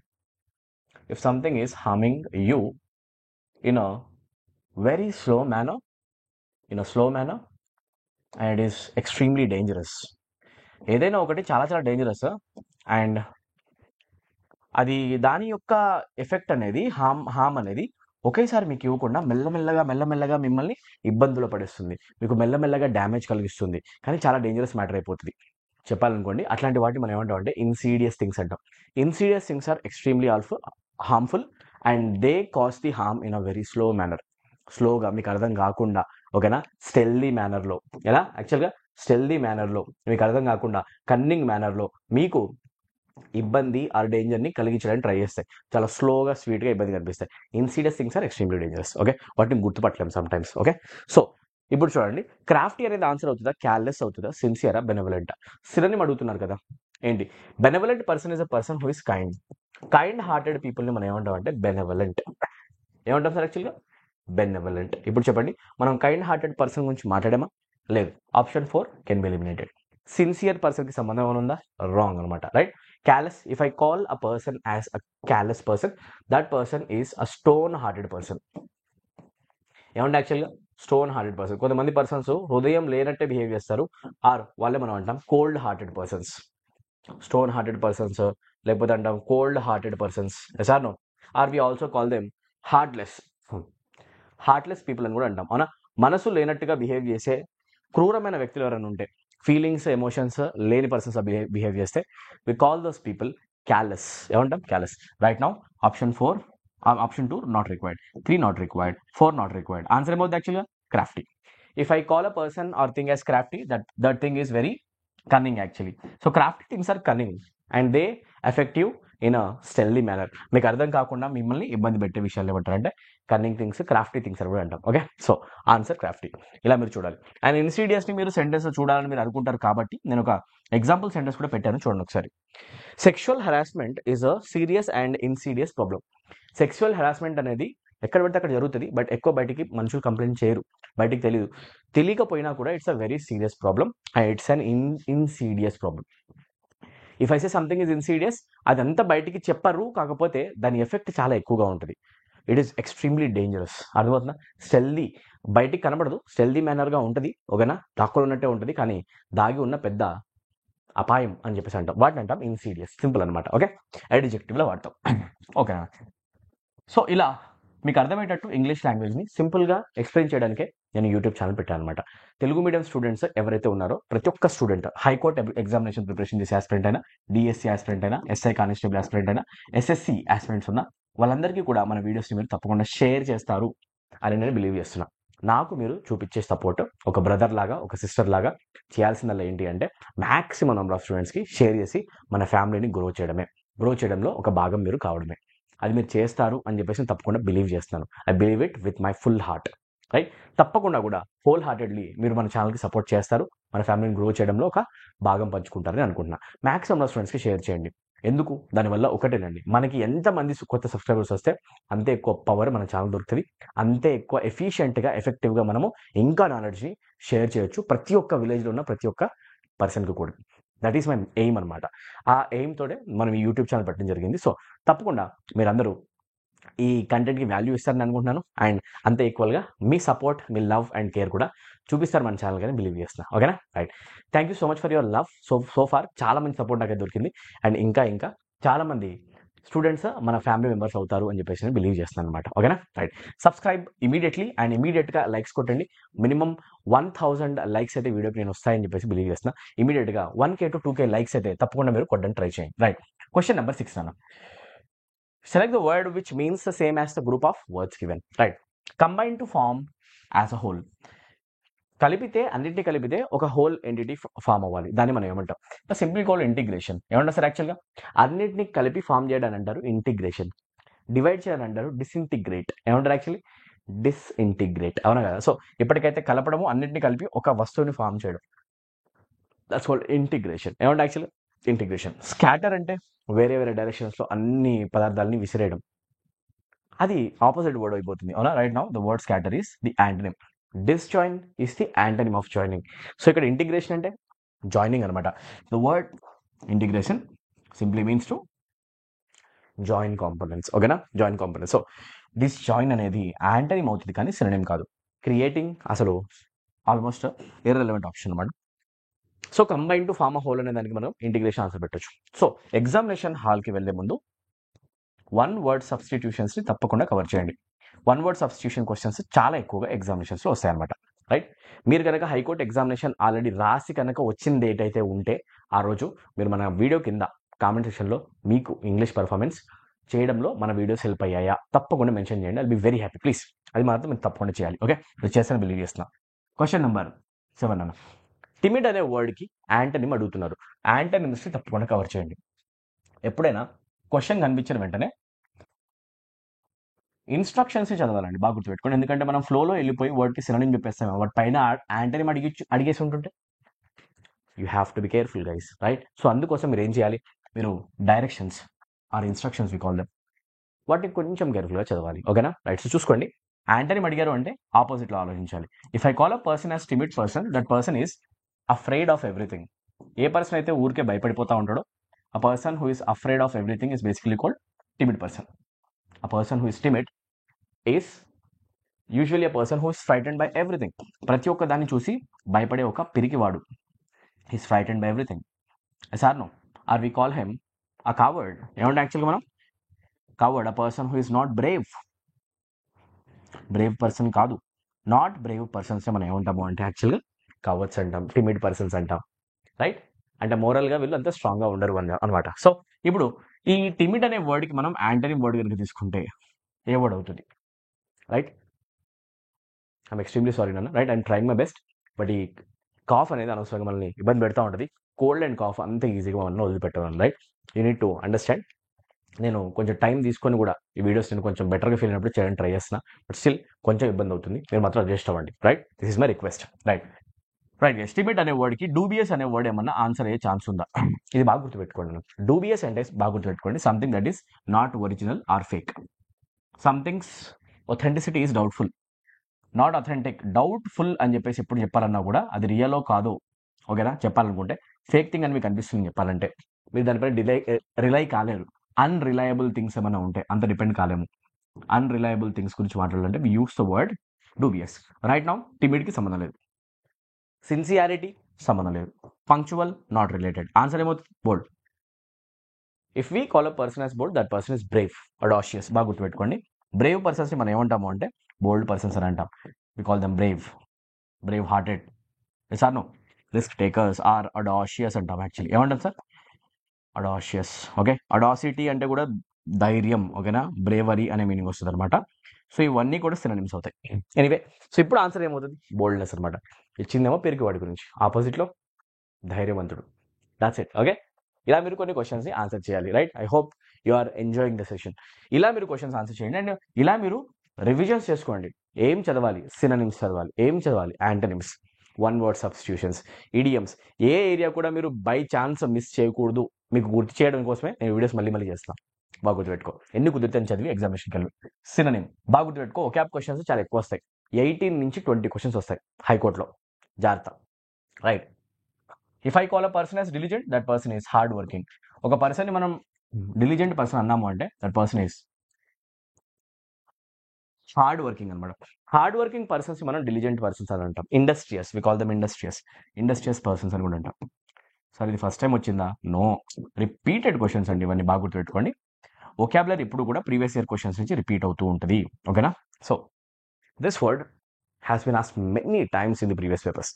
if something is harming you in a very slow manner, and it is extremely dangerous. ఏదైనా ఒకటి చాలా చాలా dangerous and అది దాని యొక్క effect అనేది హామ్ అనేది ఒకేసారి మీకు ఇవ్వకుండా మెల్లమెల్లగా మిమ్మల్ని ఇబ్బందులు పడిస్తుంది, మీకు మెల్లమెల్లగా డ్యామేజ్ కలిగిస్తుంది, కానీ చాలా డేంజరస్ మ్యాటర్ అయిపోతుంది చెప్పాలనుకోండి. అట్లాంటి వాటిని మనం ఏమంటాం అంటే ఇన్సీడియస్ థింగ్స్ అంటాం. Insidious things are extremely harmful and they cause the harm in a very slow manner. స్లోగా మీకు అర్థం కాకుండా, ఓకేనా, స్టెల్దీ మేనర్లో. ఎలా? యాక్చువల్గా స్టెల్దీ మేనర్లో మీకు అర్థం కాకుండా కన్నింగ్ మేనర్లో మీకు ఇబ్బంది ఆర్ డేంజర్ని కలిగించడానికి ట్రై చేస్తాయి. చాలా స్లోగా స్వీట్గా ఇబ్బంది కనిపిస్తాయి. Insidious things are extremely dangerous. Okay, వాటిని గుర్తుపట్టలేము సమ్ టైమ్స్. ఓకే, సో ఇప్పుడు చూడండి, క్రాఫ్టీ అనేది ఆన్సర్ అవుతుందా, క్యార్లెస్ అవుతుందా, సిన్సియరా, బెనెవలెంటా? సినోనిమ్ అడుగుతున్నారు కదా. ఏంటి? Benevolent person is a person who is kind hearted పీపుల్ని మనం ఏమంటాం అంటే బెనెవలెంట్. ఏమంటాం సార్ యాక్చువల్గా? బెనెవలెంట్. ఇప్పుడు చెప్పండి, మనం కైండ్ హార్టెడ్ పర్సన్ గురించి మాట్లాడామా? లేదు. Option 4 can be eliminated. Sincere పర్సన్కి సంబంధం ఏమైనా ఉందా? రాంగ్ అనమాట. Right. Callous, if I call a person as a callous person, that person is a stone hearted person. ఏమంటే యాక్చువల్గా స్టోన్ హార్టెడ్ పర్సన్. కొంతమంది పర్సన్స్ హృదయం లేనట్టే బిహేవ్ చేస్తారు, ఆర్ వాళ్ళే మనం అంటాం cold hearted persons. Stone hearted persons, లేకపోతే అంటాం cold hearted persons. Yes or no? Or we also call them heartless. Heartless people అని కూడా అంటాం, అవునా? మనసు లేనట్టుగా బిహేవ్ చేసే క్రూరమైన వ్యక్తులు ఎవరైనా ఉంటే, ఫీలింగ్స్ ఎమోషన్స్ లేని పర్సన్స్ బిహేవ్ చేస్తే, we call those people callous. ఏమంటాం? Callous. Right now option 4, option 2 not required, 3 not required, 4 not required. Answer ఏమవుతుంది యాక్చువల్గా? Crafty. If I call a person or thing as crafty, that thing is very cunning actually. So crafty things are cunning and they effective in a stealthy manner. మీకు అర్థం కాకుండా మిమ్మల్ని ఇబ్బంది పెట్టే విషయాలు ఏమంటారంటే కన్నింగ్ థింగ్స్, క్రాఫ్టీ థింగ్స్ అని కూడా అంటాం. Okay, so answer Crafty. ఇలా మీరు చూడాలి. అండ్ ఇన్సిడియస్ని మీరు సెంటెన్స్ చూడాలని మీరు అనుకుంటారు కాబట్టి నేను ఒక ఎగ్జాంపుల్ సెంటెన్స్ కూడా పెట్టాను, చూడండి ఒకసారి. Sexual harassment is a serious and Insidious problem. Sexual harassment అనేది ఎక్కడ పడితే అక్కడ జరుగుతుంది, బట్ ఎక్కువ బయటికి మనుషులు కంప్లైంట్ చేయరు, బయటికి తెలియకపోయినా కూడా it's a very serious problem and it's an Insidious problem. If I say something is Insidious, అదంతా బయటికి చెప్పరు, కాకపోతే దాని ఎఫెక్ట్ చాలా ఎక్కువగా ఉంటుంది. It is extremely dangerous. అర్థమవుతుందా? స్టెల్దీ, బయటికి కనబడదు, స్టెల్దీ మేనర్గా ఉంటుంది, ఓకేనా? డాక్టర్ ఉన్నట్టే ఉంటుంది, కానీ దాగి ఉన్న పెద్ద అపాయం అని చెప్పేసి అంటాం. వాటిని అంటాం ఇన్సీడియస్. సింపుల్ అనమాట. ఓకే, అడ్జెక్టివ్లో వాడతాం. ఓకేనా? సో ఇలా మీకు అర్థమయ్యేటట్టు ఇంగ్లీష్ లాంగ్వేజ్ని సింపుల్గా ఎక్స్ప్లెయిన్ చేయడానికే నేను యూట్యూబ్ ఛానల్ పెట్టాను అనమాట. తెలుగు మీడియం స్టూడెంట్స్ ఎవరైతే ఉన్నారో ప్రతి ఒక్క స్టూడెంట్, హైకోర్టు ఎగ్జామినేషన్ ప్రిపరేషన్ చేసే ఆస్పిరెంట్ అయినా, డిఎస్సి ఆస్పిరెంట్ అయినా, ఎస్ఐ కానిస్టేబుల్ ఆస్పిరెంట్ అయినా, ఎస్ఎస్సి ఆస్పిరెంట్స్ ఉన్నా, వాళ్ళందరికీ కూడా మన వీడియోస్ని మీరు తప్పకుండా షేర్ చేస్తారు అని నేను బిలీవ్ చేస్తున్నా. నాకు మీరు చూపించే సపోర్ట్ ఒక బ్రదర్ లాగా, ఒక సిస్టర్ లాగా చేయాల్సిందల్లా ఏంటి అంటే మ్యాక్సిమం నెంబర్ ఆఫ్ స్టూడెంట్స్కి షేర్ చేసి మన ఫ్యామిలీని గ్రో చేయడంలో ఒక భాగం మీరు కావడమే. అది మీరు చేస్తారు అని చెప్పేసి నేను తప్పకుండా బిలీవ్ చేస్తున్నాను. I believe it with my full heart. Right? తప్పకుండా కూడా హోల్ హార్టెడ్లీ మీరు మన ఛానల్కి సపోర్ట్ చేస్తారు, మన ఫ్యామిలీని గ్రో చేయడంలో ఒక భాగం పంచుకుంటారని అనుకుంటున్నా. మ్యాక్సిమం స్టూడెంట్స్కి షేర్ చేయండి. ఎందుకు? దానివల్ల ఒకటేనండి, మనకి ఎంతమంది కొత్త సబ్స్క్రైబర్స్ వస్తే అంతే ఎక్కువ పవర్ మన ఛానల్ దొరుకుతుంది, అంతే ఎక్కువ ఎఫిషియెంట్గా, ఎఫెక్టివ్గా మనము ఇంకా నాలెడ్జ్ని షేర్ చేయొచ్చు ప్రతి ఒక్క విలేజ్లో ఉన్న ప్రతి ఒక్క పర్సన్కి కూడా. దట్ ఈస్ మై ఎయిమ్ అనమాట. ఆ ఎయిమ్ తోనే మనం ఈ యూట్యూబ్ ఛానల్ పెట్టడం జరిగింది. సో తప్పకుండా మీరందరూ ఈ కంటెంట్కి వాల్యూ ఇస్తారని అనుకుంటున్నాను, అండ్ అంతే ఈక్వల్గా మీ సపోర్ట్, మీ లవ్ అండ్ కేర్ కూడా చూపిస్తారు మన ఛానల్ కానీ బిలీవ్ చేస్తున్నా. ఓకేనా? Right. Thank you so much for your love. So far చాలా మంది సపోర్ట్ నాకైతే దొరికింది, అండ్ ఇంకా చాలా మంది స్టూడెంట్స్ మన ఫ్యామిలీ మెంబర్స్ అవుతారు అని చెప్పేసి నేను బిలీవ్ చేస్తున్నాను అనమాట. ఓకేనా? రైట్. సబ్స్క్రైబ్ ఇమీడియట్లీ అండ్ ఇమీడియట్గా లైక్స్ కొట్టండి. మినిమం 1000 లైక్స్ అయితే వీడియోకి నేను వస్తాయని చెప్పేసి బిలీవ్ చేస్తున్నా. ఇమీడియట్గా 1K to 2K లైక్స్ అయితే తప్పకుండా మీరు కొట్టడానికి ట్రై చేయండి. రైట్. క్వశ్చన్ నెంబర్ 6 అన్న. Select the word which means the same as the group of words given. Right. Combine to form as a whole. కలిపితే, అన్నింటినీ కలిపితే ఒక హోల్ ఎంటిటీ ఫామ్ అవ్వాలి. దాన్ని మనం ఏమంటాం? Simple call integration. ఏమంటారు సార్? యాక్చువల్గా అన్నింటినీ కలిపి ఫామ్ చేయడానికి అంటారు ఇంటిగ్రేషన్. డివైడ్ చేయాలని అంటారు డిస్ఇంటిగ్రేట్. ఏమంటారు? Actually disintegrate. అవునా కదా? సో ఇప్పటికైతే కలపడము, అన్నింటినీ కలిపి ఒక వస్తువుని ఫామ్ చేయడం, దట్స్ కాల్డ్ ఇంటిగ్రేషన్. ఏమంటారు? Actually integration. స్కాటర్ అంటే వేరే వేరే డైరెక్షన్స్లో అన్ని పదార్థాలని విసిరేయడం, అది ఆపోజిట్ వర్డ్ అయిపోతుంది. అవునా? Right now the word scatter is the antonym. Disjoin is the antonym of joining. So ఇక్కడ ఇంటిగ్రేషన్ అంటే జాయినింగ్ అనమాట. The word integration simply means to join components. ఓకేనా? Join components. So this join అనేది antonym అవుతుంది కానీ synonym కాదు. Creating అసలు almost irrelevant option అనమాట. So combine to form a whole అనే దానికి మనం ఇంటిగ్రేషన్ ఆన్సర్ పెట్టచ్చు. సో ఎగ్జామినేషన్ హాల్కి వెళ్లే ముందు 1 వర్డ్ సబ్స్టిట్యూషన్స్ని తప్పకుండా కవర్ చేయండి. 1 వర్డ్ సబ్స్టిట్యూషన్ క్వశ్చన్స్ చాలా ఎక్కువగా ఎగ్జామినేషన్స్లో వస్తాయన్నమాట. రైట్. మీరు కనుక హైకోర్టు ఎగ్జామినేషన్ ఆల్రెడీ రాసి కనుక వచ్చిన డేట్ అయితే ఉంటే ఆ రోజు మీరు మన వీడియో కింద కామెంట్ సెక్షన్లో మీకు ఇంగ్లీష్ పర్ఫార్మెన్స్ చేయడంలో మన వీడియోస్ హెల్ప్ అయ్యాయా తప్పకుండా మెన్షన్ చేయండి. I'll be very happy. Please అది మాత్రం మీరు తప్పకుండా చేయాలి. ఓకే, మీరు చేస్తాను బిలీవ్ చేస్తున్నా. క్వశ్చన్ నెంబర్ 7 అన్న. టిమిడ్ అనే వర్డ్కి యాంటనిమ్ అడుగుతున్నారు. యాంటనిమ్స్ని తప్పకుండా కవర్ చేయండి. ఎప్పుడైనా క్వశ్చన్ కనిపించిన వెంటనే ఇన్స్ట్రక్షన్స్ చదవాలండి. బాగా గుర్తుపెట్టుకోండి. ఎందుకంటే మనం ఫ్లోలో వెళ్ళిపోయి వర్డ్కి సినోనిమ్ చెప్పేస్తాం, వాటి పైన యాంటనిమ్ అడిగేసి ఉంటుంటే you have to be careful guys. Right. So అందుకోసం మీరు ఏం చేయాలి? మీరు directions or instructions we call them, వాటిని కొంచెం కేర్ఫుల్గా చదవాలి. ఓకేనా? రైట్. సో చూసుకోండి. యాంటనిమ్ అడిగారు అంటే ఆపోజిట్లో ఆలోచించాలి. If I call a person as timid person, that person is afraid of everything. ఏ పర్సన్ అయితే ఊరికే భయపడిపోతూ ఉంటాడో, a person who is afraid of everything is basically called timid person. A person who is timid is usually a person who is frightened by everything. ప్రతి ఒక్క దాన్ని చూసి భయపడే ఒక పిరికివాడు. He's frightened by everything. Yes or no? Or we call him a covered? ఏమంటే యాక్చువల్గా మనం covered, a person who is not Brave. Brave person కాదు, నాట్ బ్రేవ్ పర్సన్స్ మనం ఏమంటాము అంటే యాక్చువల్గా కవర్డ్స్ అంటాం, టిమిడ్ పర్సన్స్ అంటాం, రైట్? అంటే మోరల్గా వీళ్ళు అంత స్ట్రాంగ్గా ఉండరు అనమాట. సో ఇప్పుడు ఈ టిమిడ్ అనే వర్డ్కి మనం యాంటనిమ్ వర్డ్ కనుక తీసుకుంటే ఏ వర్డ్ అవుతుంది, రైట్? ఐఎమ్ ఎక్స్ట్రీమ్లీ సారీ నాన్న, right? I'm trying my best. But ఈ కాఫ్ అనేది అనవసరంగా మనల్ని ఇబ్బంది పెడతా ఉంటుంది. కోల్డ్ అండ్ కాఫ్ అంత ఈజీగా మనం వదిలిపెట్టాను, right? You need to understand. నేను కొంచెం టైం తీసుకొని కూడా ఈ వీడియోస్ నేను కొంచెం బెటర్గా ఫీల్ అయినప్పుడు చేయడానికి ట్రై చేస్తున్నా. బట్ స్టిల్ కొంచెం ఇబ్బంది అవుతుంది, మీరు మాత్రం అడ్జస్ట్ అవ్వండి, right? This is my request, right? Right. Estimate అనే వర్డ్కి డూబియస్ అనే వర్డ్ ఏమన్నా ఆన్సర్ అయ్యే ఛాన్స్ ఉందా? ఇది బాగా గుర్తుపెట్టుకోండి. డూబియస్ అంటే బాగా గుర్తుపెట్టుకోండి, something that is not original or fake. Something's authenticity is doubtful, not authentic. Doubtful అని చెప్పేసి ఎప్పుడు చెప్పాలన్నా కూడా అది రియలో కాదో, ఓకేనా? చెప్పాలనుకుంటే ఫేక్ థింగ్ అని మీకు అనిపిస్తుంది చెప్పాలంటే, మీరు దానిపై రిలై కాలేరు. అన్రిలయబుల్ థింగ్స్ ఏమైనా ఉంటే అంత డిపెండ్ కాలేము. అన్రిలయబుల్ థింగ్స్ గురించి మాట్లాడాలంటే we use the word dubious. Right now టిమిడ్కి సంబంధం లేదు, సిన్సియారిటీ సంబంధం లేదు, పంక్చువల్ నాట్ రిలేటెడ్. ఆన్సర్ ఏమవుతుంది? Bold. If we call a person as bold, that person is brave, audacious. బాగా గుర్తుపెట్టుకోండి. బ్రేవ్ పర్సన్స్ని మనం ఏమంటాము అంటే బోల్డ్ పర్సన్స్ అని అంటాం. We call them brave hearted. Yes or no? Risk takers or audacious అంటాం. Actually ఏమంటాం సార్? అడాషియస్. ఓకే, అడాసిటీ అంటే కూడా ధైర్యం, ఓకేనా? బ్రేవరీ అనే మీనింగ్ వస్తుంది అనమాట. సో ఇవన్నీ కూడా సినోనిమ్స్ అవుతాయి. ఎనీవే, సో ఇప్పుడు ఆన్సర్ ఏమవుతుంది? బోల్డ్నెస్ అనమాట. ఇచ్చిందేమో పిరికివాడి గురించి, ఆపోజిట్లో ధైర్యవంతుడు. That's it. ఓకే, ఇలా మీరు కొన్ని క్వశ్చన్స్ని ఆన్సర్ చేయాలి, right? I hope you are enjoying the session. ఇలా మీరు క్వశ్చన్స్ ఆన్సర్ చేయండి అండ్ ఇలా మీరు రివిజన్స్ చేసుకోండి. ఏం చదవాలి? సినోనిమ్స్ చదవాలి. ఏం చదవాలి? Antonyms, one word substitutions, idioms. ఏ ఏరియా కూడా మీరు బై ఛాన్స్ మిస్ చేయకూడదు. మీకు గుర్తు చేయడం కోసమే నేను వీడియోస్ మళ్ళీ చేస్తాను. బాగా గుర్తుపెట్టుకో. ఎన్ని కుదిరితే చదివి ఎగ్జామినేషన్కి వెళ్ళి. సినోనిమ్ బాగా గుర్తుపెట్టుకో. ఒకాబ్ క్వశ్చన్స్ చాలా ఎక్కువ వస్తాయి. 18 నుంచి 20 క్వశ్చన్స్ వస్తాయి హైకోర్టులో. జాగ్రత్త, right? If I call a person as diligent, that person is hard working. ఒక పర్సన్ని మనం డిలిజెంట్ పర్సన్ అన్నాము అంటే that person is hard working అనమాట. హార్డ్ వర్కింగ్ పర్సన్స్ మనం డిలిజెంట్ పర్సన్స్ అని అంటాం. Industrious, we call them industrious persons అని కూడా అంటాం. సార్ ఇది ఫస్ట్ టైం వచ్చిందా? నో, రిపీటెడ్ క్వశ్చన్స్ అండి ఇవన్నీ. బాగా గుర్తుపెట్టుకోండి. వొకాబులరీ ఇప్పుడు కూడా ప్రీవియస్ ఇయర్ క్వశ్చన్స్ నుంచి రిపీట్ అవుతూ ఉంటుంది, ఓకేనా? So this word has been asked many times in the previous papers.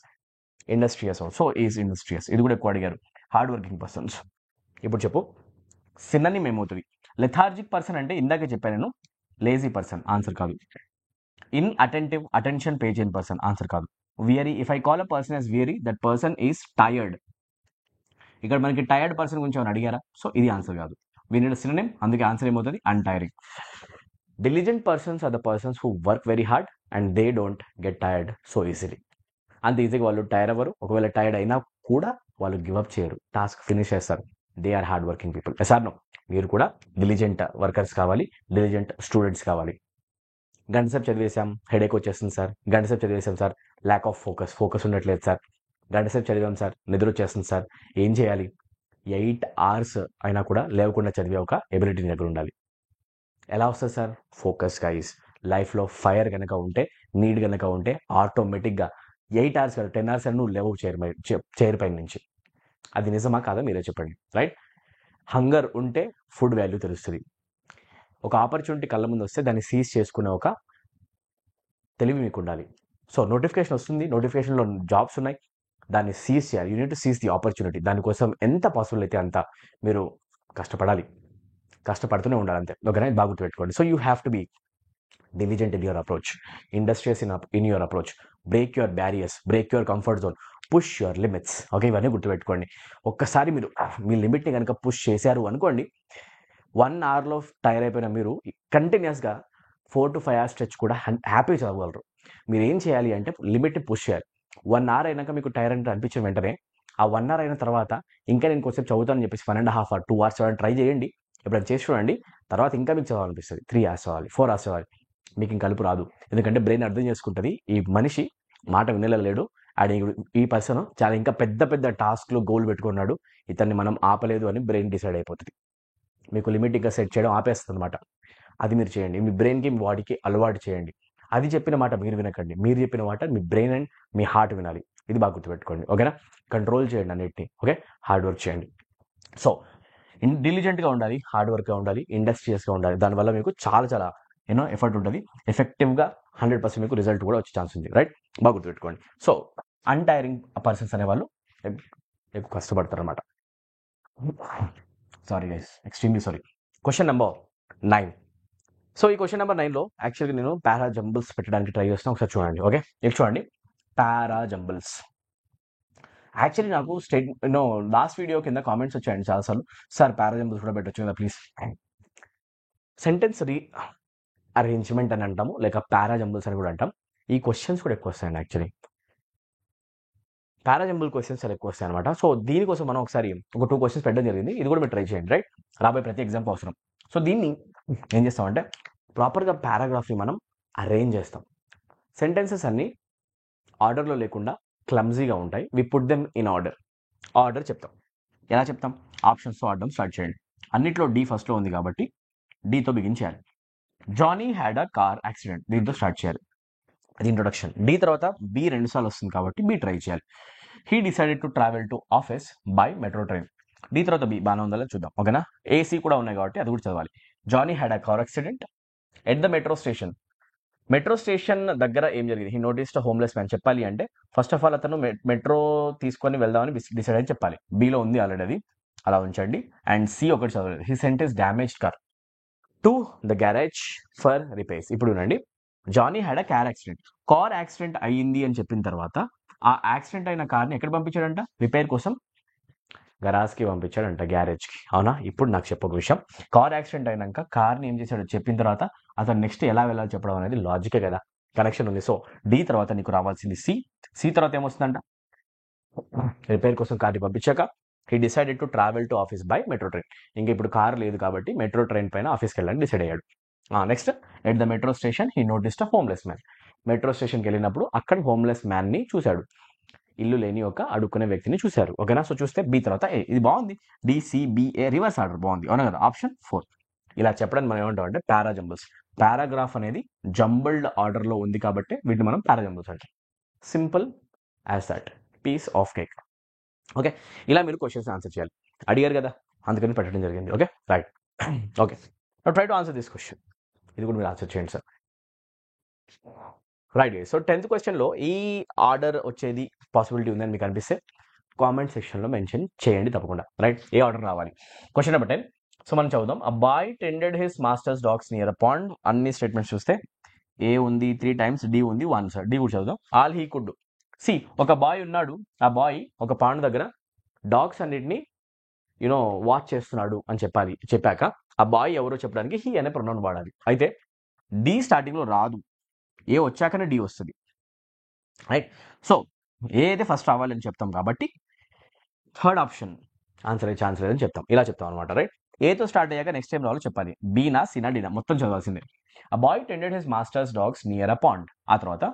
Industrious also is industrious. ఇది కూడా ఎక్కువ అడిగారు. Hard working persons. ఇప్పుడు చెప్పు, సినోనిమ్ ఏమవుతుంది? లెథార్జిక్ పర్సన్ అంటే ఇందాకే చెప్పాను నేను, లేజీ పర్సన్. ఆన్సర్ కాదు. Inattentive, attention page in person. Answer కాదు. Weary, if I call a person as weary, that person is tired. ఇక్కడ మనకి టైర్డ్ పర్సన్ గురించి ఏమైనా అడిగారా? సో ఇది ఆన్సర్ కాదు. వీ నీడ్ సినోనిమ్, అందుకే ఆన్సర్ ఏమవుతుంది? Untiring. Diligent persons are the persons who work very hard and they don't get tired so easily. అంత ఈజీగా వాళ్ళు టైర్ అవ్వరు. ఒకవేళ టైర్డ్ అయినా కూడా వాళ్ళు గివప్ చేయరు, టాస్క్ ఫినిష్ చేస్తారు. They are hard working people. Yes or no? మీరు కూడా డిలిజెంట్ వర్కర్స్ కావాలి, డిలిజెంట్ స్టూడెంట్స్ కావాలి. గంట సేపు చదివేశాం, హెడేక్ వచ్చేస్తుంది సార్. గంట సేపు చదివేశాం సార్, ల్యాక్ ఆఫ్ ఫోకస్ ఉండట్లేదు సార్. గంట సేపు చదివాం సార్, నిద్ర వచ్చేస్తుంది సార్. ఏం చేయాలి? 8 hours అయినా కూడా లేవకుండా చదివే ఒక ఎబిలిటీ దగ్గర ఉండాలి. ఎలా వస్తుంది సార్? Focus guys. లైఫ్లో ఫైర్ కనుక ఉంటే, నీడ్ కనుక ఉంటే ఆటోమేటిక్గా 8 hours కాదు 10 hours అని నువ్వు లేవు చైర్ పైన నుంచి. అది నిజమా కాదా మీరే చెప్పండి, రైట్? హంగర్ ఉంటే ఫుడ్ వాల్యూ తెలుస్తుంది. ఒక ఆపర్చునిటీ కళ్ళ ముందు వస్తే దాన్ని సీజ్ చేసుకునే ఒక తెలివి మీకు ఉండాలి. సో నోటిఫికేషన్ వస్తుంది, నోటిఫికేషన్లో జాబ్స్ ఉన్నాయి, దాన్ని సీజ్ చేయాలి. You need to seize the opportunity. దానికోసం ఎంత పాసిబుల్ అయితే అంత మీరు కష్టపడాలి, కష్టపడుతూనే ఉండాలి అంతే, ఓకేనా? బాగా గుర్తుపెట్టుకోండి. So you have to be diligent in your approach, industrious in your approach, break your barriers, break your comfort zone, push your limits. Okay, ఇవన్నీ గుర్తుపెట్టుకోండి. ఒక్కసారి మీరు మీ లిమిట్ని కనుక పుష్ చేశారు అనుకోండి, 1 hourలో టైర్ అయిపోయిన మీరు కంటిన్యూస్గా 4 to 5 hours స్ట్రెచ్ కూడా హ్యాపీగా చదవగలరు. మీరు ఏం చేయాలి అంటే లిమిట్ని పుష్ చేయాలి. 1 hour అయినాక మీకు టైర్ అంటే అనిపించిన వెంటనే ఆ 1 hour అయిన తర్వాత ఇంకా నేను కొంచెం చదువుతానని చెప్పేసి 1.5 hours 2 hours చదవడానికి ట్రై చేయండి. ఎప్పుడైనా చేసి చూడండి, తర్వాత ఇంకా మీకు చదవాలనిపిస్తుంది. 3 hours చదవాలి, 4 hours చదవాలి. మీకు ఇంక కలుపు రాదు. ఎందుకంటే బ్రెయిన్ అర్థం చేసుకుంటుంది ఈ మనిషి మాట వినలేడు, అండ్ ఈ పర్సన్ చాలా ఇంకా పెద్ద పెద్ద టాస్క్లు గోల్ పెట్టుకున్నాడు, ఇతన్ని మనం ఆపలేదు అని బ్రెయిన్ డిసైడ్ అయిపోతుంది. మీకు లిమిట్ ఇంకా సెట్ చేయడం ఆపేస్తుంది అనమాట. అది మీరు చేయండి. మీ బ్రెయిన్కి మీ బాడీకి అలవాటు చేయండి. అది చెప్పిన మాట మీరు వినకండి, మీరు చెప్పిన మాట మీ బ్రెయిన్ అండ్ మీ హార్ట్ వినాలి. ఇది బాగా గుర్తుపెట్టుకోండి. ఓకేనా? కంట్రోల్ చేయండి అన్నిటిని. ఓకే, హార్డ్ వర్క్ చేయండి. సో డిలిజెంట్గా ఉండాలి, హార్డ్ వర్క్గా ఉండాలి, ఇండస్ట్రియస్గా ఉండాలి. దానివల్ల మీకు చాలా చాలా ఎఫర్ట్ ఉంటుంది. ఎఫెక్టివ్గా 100% మీకు రిజల్ట్ కూడా వచ్చే ఛాన్స్ ఉంది. రైట్, బాగా గుర్తుపెట్టుకోండి. సో అన్టైరింగ్ పర్సన్స్ అనేవాళ్ళు ఎక్కువ కష్టపడతారు అనమాట. Sorry guys, extremely sorry. Question number 9. So ఈ క్వశ్చన్ నెంబర్ 9లో యాక్చువల్గా నేను పారా జంబుల్స్ పెట్టడానికి ట్రై చేస్తాను. ఒకసారి చూడండి. ఓకే, ఇక్కడ చూడండి, పారా జంబుల్స్. యాక్చువల్లీ నాకు లాస్ట్ వీడియో కింద కామెంట్స్ వచ్చాయండి చాలాసార్లు, సార్ పారా జంబుల్స్ కూడా పెట్టొచ్చు కదా ప్లీజ్. సెంటెన్స్ అరేంజ్మెంట్ అని అంటాము, లేక పారా జంబుల్స్ అని కూడా అంటాం. ఈ క్వశ్చన్స్ కూడా ఎక్కువ వస్తాయండి. యాక్చువల్లీ పారాజంబుల్ క్వశ్చన్స్ చాలా ఎక్కువ వస్తాయి అనమాట. సో దీనికోసం మనం ఒకసారి ఒక 2 క్వశ్చన్స్ పెట్టడం జరిగింది. ఇది కూడా మీరు ట్రై చేయండి. రైట్, రాబోయే ప్రతి ఎగ్జామ్ అవసరం. సో దీన్ని ఏం చేస్తామంటే ప్రాపర్గా పారాగ్రాఫ్ని మనం అరేంజ్ చేస్తాం. సెంటెన్సెస్ అన్నీ ఆర్డర్లో లేకుండా క్లమ్జీగా ఉంటాయి. We put them in order చెప్తాం. ఎలా చెప్తాం? ఆప్షన్స్తో ఆడడం స్టార్ట్ చేయండి. అన్నిట్లో డి ఫస్ట్లో ఉంది కాబట్టి డితో బిగిన్ చేయాలి. Johnny had a car accident, దీంతో స్టార్ట్ చేయాలి. అది ఇంట్రొడక్షన్. డి తర్వాత బి 2 సార్లు వస్తుంది కాబట్టి బి ట్రై చేయాలి. He decided to travel to office by metro train. D తర్వాత బి బాగానే ఉందో చూద్దాం. ఓకేనా? ఏసీ కూడా ఉన్నాయి కాబట్టి అది కూడా చదవాలి. Johnny had a car accident at the metro station. Metro station దగ్గర ఏం జరిగింది? He noticed homeless man. చెప్పాలి అంటే ఫస్ట్ ఆఫ్ ఆల్ అతను మెట్రో తీసుకొని వెళ్దామని డిసైడ్ అని చెప్పాలి. బిలో ఉంది ఆల్రెడీ, అది అలా ఉంచండి. అండ్ సి ఒకటి చదవాలి. He sent his damaged car to the garage for repairs. ఇప్పుడు వినండి, Johnny had a car accident. Car accident అయ్యింది అని చెప్పిన తర్వాత ఆ యాక్సిడెంట్ అయిన కార్ని ఎక్కడ పంపించాడంట? రిపేర్ కోసం గరాజ్కి పంపించాడంట, గ్యారేజ్కి. అవునా? ఇప్పుడు నాకు చెప్పొక విషయం, కార్ యాక్సిడెంట్ అయినాక కార్ని ఏం చేశాడు చెప్పిన తర్వాత అతను నెక్స్ట్ ఎలా వెళ్ళాలి చెప్పడం అనేది లాజికే కదా, కనెక్షన్ ఉంది. సో డి తర్వాత నీకు రావాల్సింది సి తర్వాత ఏమొస్తుందంట? రిపేర్ కోసం కార్ని పంపించాక he decided to travel to office by metro train. ఇంకా ఇప్పుడు కార్ లేదు కాబట్టి మెట్రో ట్రైన్ పైన ఆఫీస్కి వెళ్ళాలని డిసైడ్ అయ్యాడు. Next, at the metro station he noticed a homeless man. Metro స్టేషన్కి వెళ్ళినప్పుడు అక్కడ హోమ్లెస్ మ్యాన్ని చూశాడు, ఇల్లు లేని ఒక అడుక్కునే వ్యక్తిని చూశారు. ఓకేనా? సో చూస్తే బి తర్వాత ఏ. ఇది బాగుంది, డిసిబిఏ రివర్స్ ఆర్డర్ బాగుంది. అవునా కదా? ఆప్షన్ 4. ఇలా చెప్పడానికి మనం ఏమంటాం అంటే పారా జంబుల్స్. పారాగ్రాఫ్ అనేది జంబుల్డ్ ఆర్డర్లో ఉంది కాబట్టి వీటిని మనం పారా జంబుల్స్ అంటాం. Simple as that, piece of cake. Okay, ఇలా మీరు క్వశ్చన్స్ ఆన్సర్ చేయాలి. అడిగారు కదా, అందుకని పెట్టడం జరిగింది. Okay, right. Okay, try to answer this question. ఇది కూడా మీరు ఆన్సర్ చేయండి సార్. రైట్. సో 10th క్వశ్చన్లో ఈ ఆర్డర్ వచ్చేది పాసిబిలిటీ ఉందని మీకు అనిపిస్తే కామెంట్ సెక్షన్లో మెన్షన్ చేయండి తప్పకుండా. రైట్, ఏ ఆర్డర్ రావాలి? Question number 10. సో మనం చదువుదాం. A boy tended his master's dogs near a pond. అన్ని స్టేట్మెంట్స్ చూస్తే ఏ ఉంది 3 times, డి ఉంది 1 సార్. డి కూడా చదువుదాం. ఆల్ హీ కుడ్ సి, ఒక బాయ్ ఉన్నాడు, ఆ బాయ్ ఒక పాండ్ దగ్గర డాగ్స్ అన్నిటిని వాచ్ చేస్తున్నాడు అని చెప్పాక ఆ బాయ్ ఎవరో చెప్పడానికి హీ అనే ప్రొనౌన్ వాడాలి. అయితే డి స్టార్టింగ్లో రాదు, ఏ వచ్చాకనే డి వస్తుంది. రైట్, సో ఏ అయితే ఫస్ట్ రావాలని చెప్తాం కాబట్టి థర్డ్ ఆప్షన్ ఆన్సర్ అయ్యే ఛాన్స్ లేదని చెప్తాం. ఇలా చెప్తాం అనమాట. రైట్, ఏతో స్టార్ట్ అయ్యాక నెక్స్ట్ టైం రావాలో చెప్పాలి. బీనా, సినా, డీనా మొత్తం చదవాల్సిందే. A boy tended his master's dogs near a pond. ఆ తర్వాత